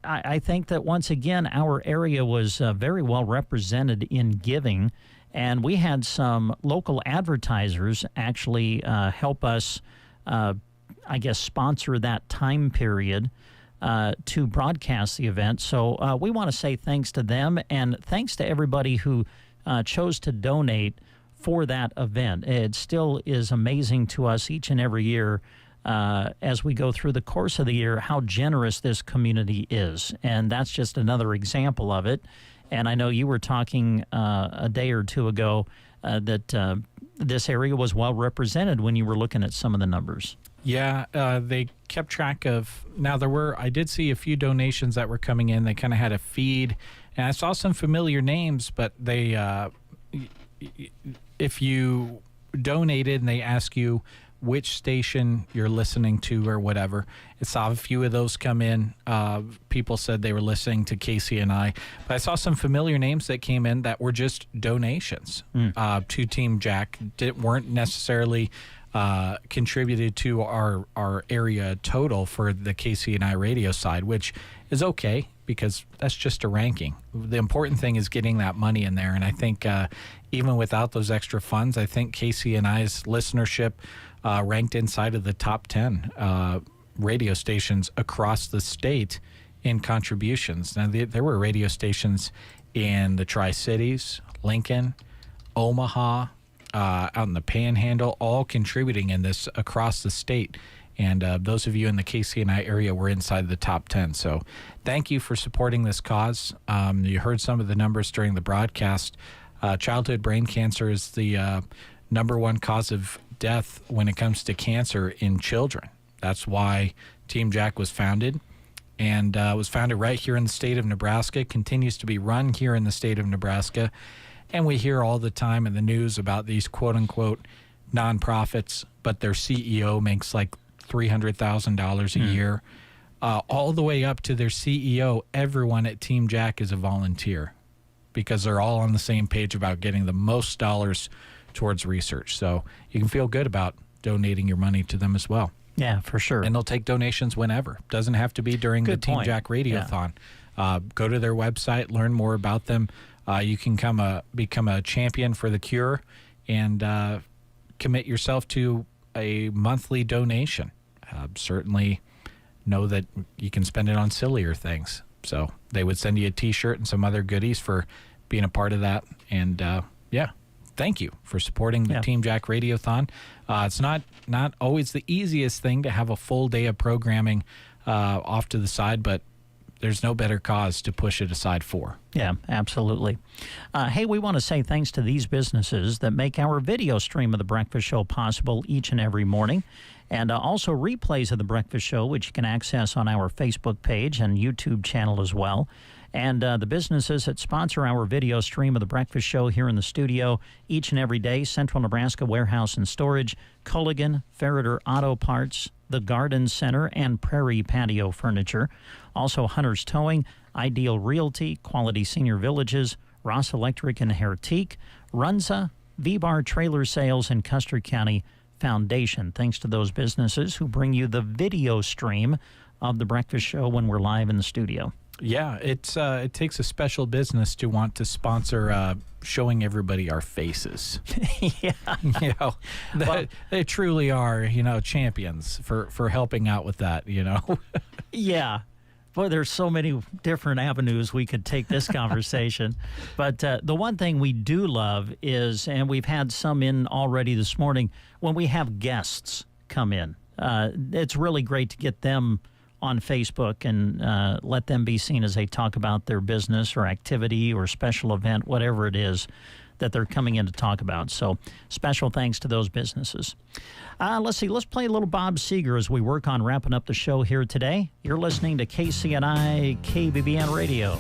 I think that, once again, our area was very well represented in giving, and we had some local advertisers actually help us, I guess, sponsor that time period to broadcast the event. So we want to say thanks to them, and thanks to everybody who chose to donate for that event. It still is amazing to us each and every year as we go through the course of the year how generous this community is, and that's just another example of it. And I know you were talking a day or two ago that this area was well represented when you were looking at some of the numbers. Yeah, they kept track of. Now, I did see a few donations that were coming in. They kind of had a feed, and I saw some familiar names, but they, if you donated and they ask you which station you're listening to or whatever, I saw a few of those come in. People said they were listening to KCNI, but I saw some familiar names that came in that were just donations to Team Jack. Weren't necessarily contributed to our area total for the KCNI radio side, which is okay because that's just a ranking. The important thing is getting that money in there, and I think even without those extra funds, I think KCNI's listenership ranked inside of the top 10 radio stations across the state in contributions. Now, there were radio stations in the Tri-Cities, Lincoln, Omaha, out in the Panhandle, all contributing in this across the state. And those of you in the KCNI area were inside the top 10. So thank you for supporting this cause. You heard some of the numbers during the broadcast. Childhood brain cancer is the number one cause of death when it comes to cancer in children. That's why Team Jack was founded, and was founded right here in the state of Nebraska, continues to be run here in the state of Nebraska. And we hear all the time in the news about these quote-unquote nonprofits, but their CEO makes like $300,000 a year. All the way up to their CEO, everyone at Team Jack is a volunteer because they're all on the same page about getting the most dollars towards research. So you can feel good about donating your money to them as well. Yeah, for sure. And they'll take donations whenever. Doesn't have to be during the Team Jack Radiothon. Yeah. Go to their website, learn more about them. You can become a champion for the cure and commit yourself to a monthly donation. Certainly know that you can spend it on sillier things. So they would send you a T-shirt and some other goodies for being a part of that. And, thank you for supporting the Team Jack Radiothon. It's not always the easiest thing to have a full day of programming off to the side, but there's no better cause to push it aside for. Yeah, absolutely. Hey, we want to say thanks to these businesses that make our video stream of The Breakfast Show possible each and every morning. And also replays of The Breakfast Show, which you can access on our Facebook page and YouTube channel as well. And the businesses that sponsor our video stream of The Breakfast Show here in the studio each and every day: Central Nebraska Warehouse and Storage, Culligan, Ferreter Auto Parts, the Garden Center, and Prairie Patio Furniture. Also Hunter's Towing, Ideal Realty, Quality Senior Villages, Ross Electric and Hertique, Runza, V-Bar Trailer Sales, and Custer County Foundation. Thanks to those businesses who bring you the video stream of The Breakfast Show when we're live in the studio. Yeah, it takes a special business to want to sponsor showing everybody our faces. They truly are, champions for helping out with that, Yeah. Boy, there's so many different avenues we could take this conversation. But the one thing we do love is, and we've had some in already this morning, when we have guests come in. It's really great to get them on Facebook and let them be seen as they talk about their business or activity or special event, whatever it is that they're coming in to talk about. So special thanks to those businesses. Let's see. Let's play a little Bob Seger as we work on wrapping up the show here today. You're listening to KCNI KBBN Radio.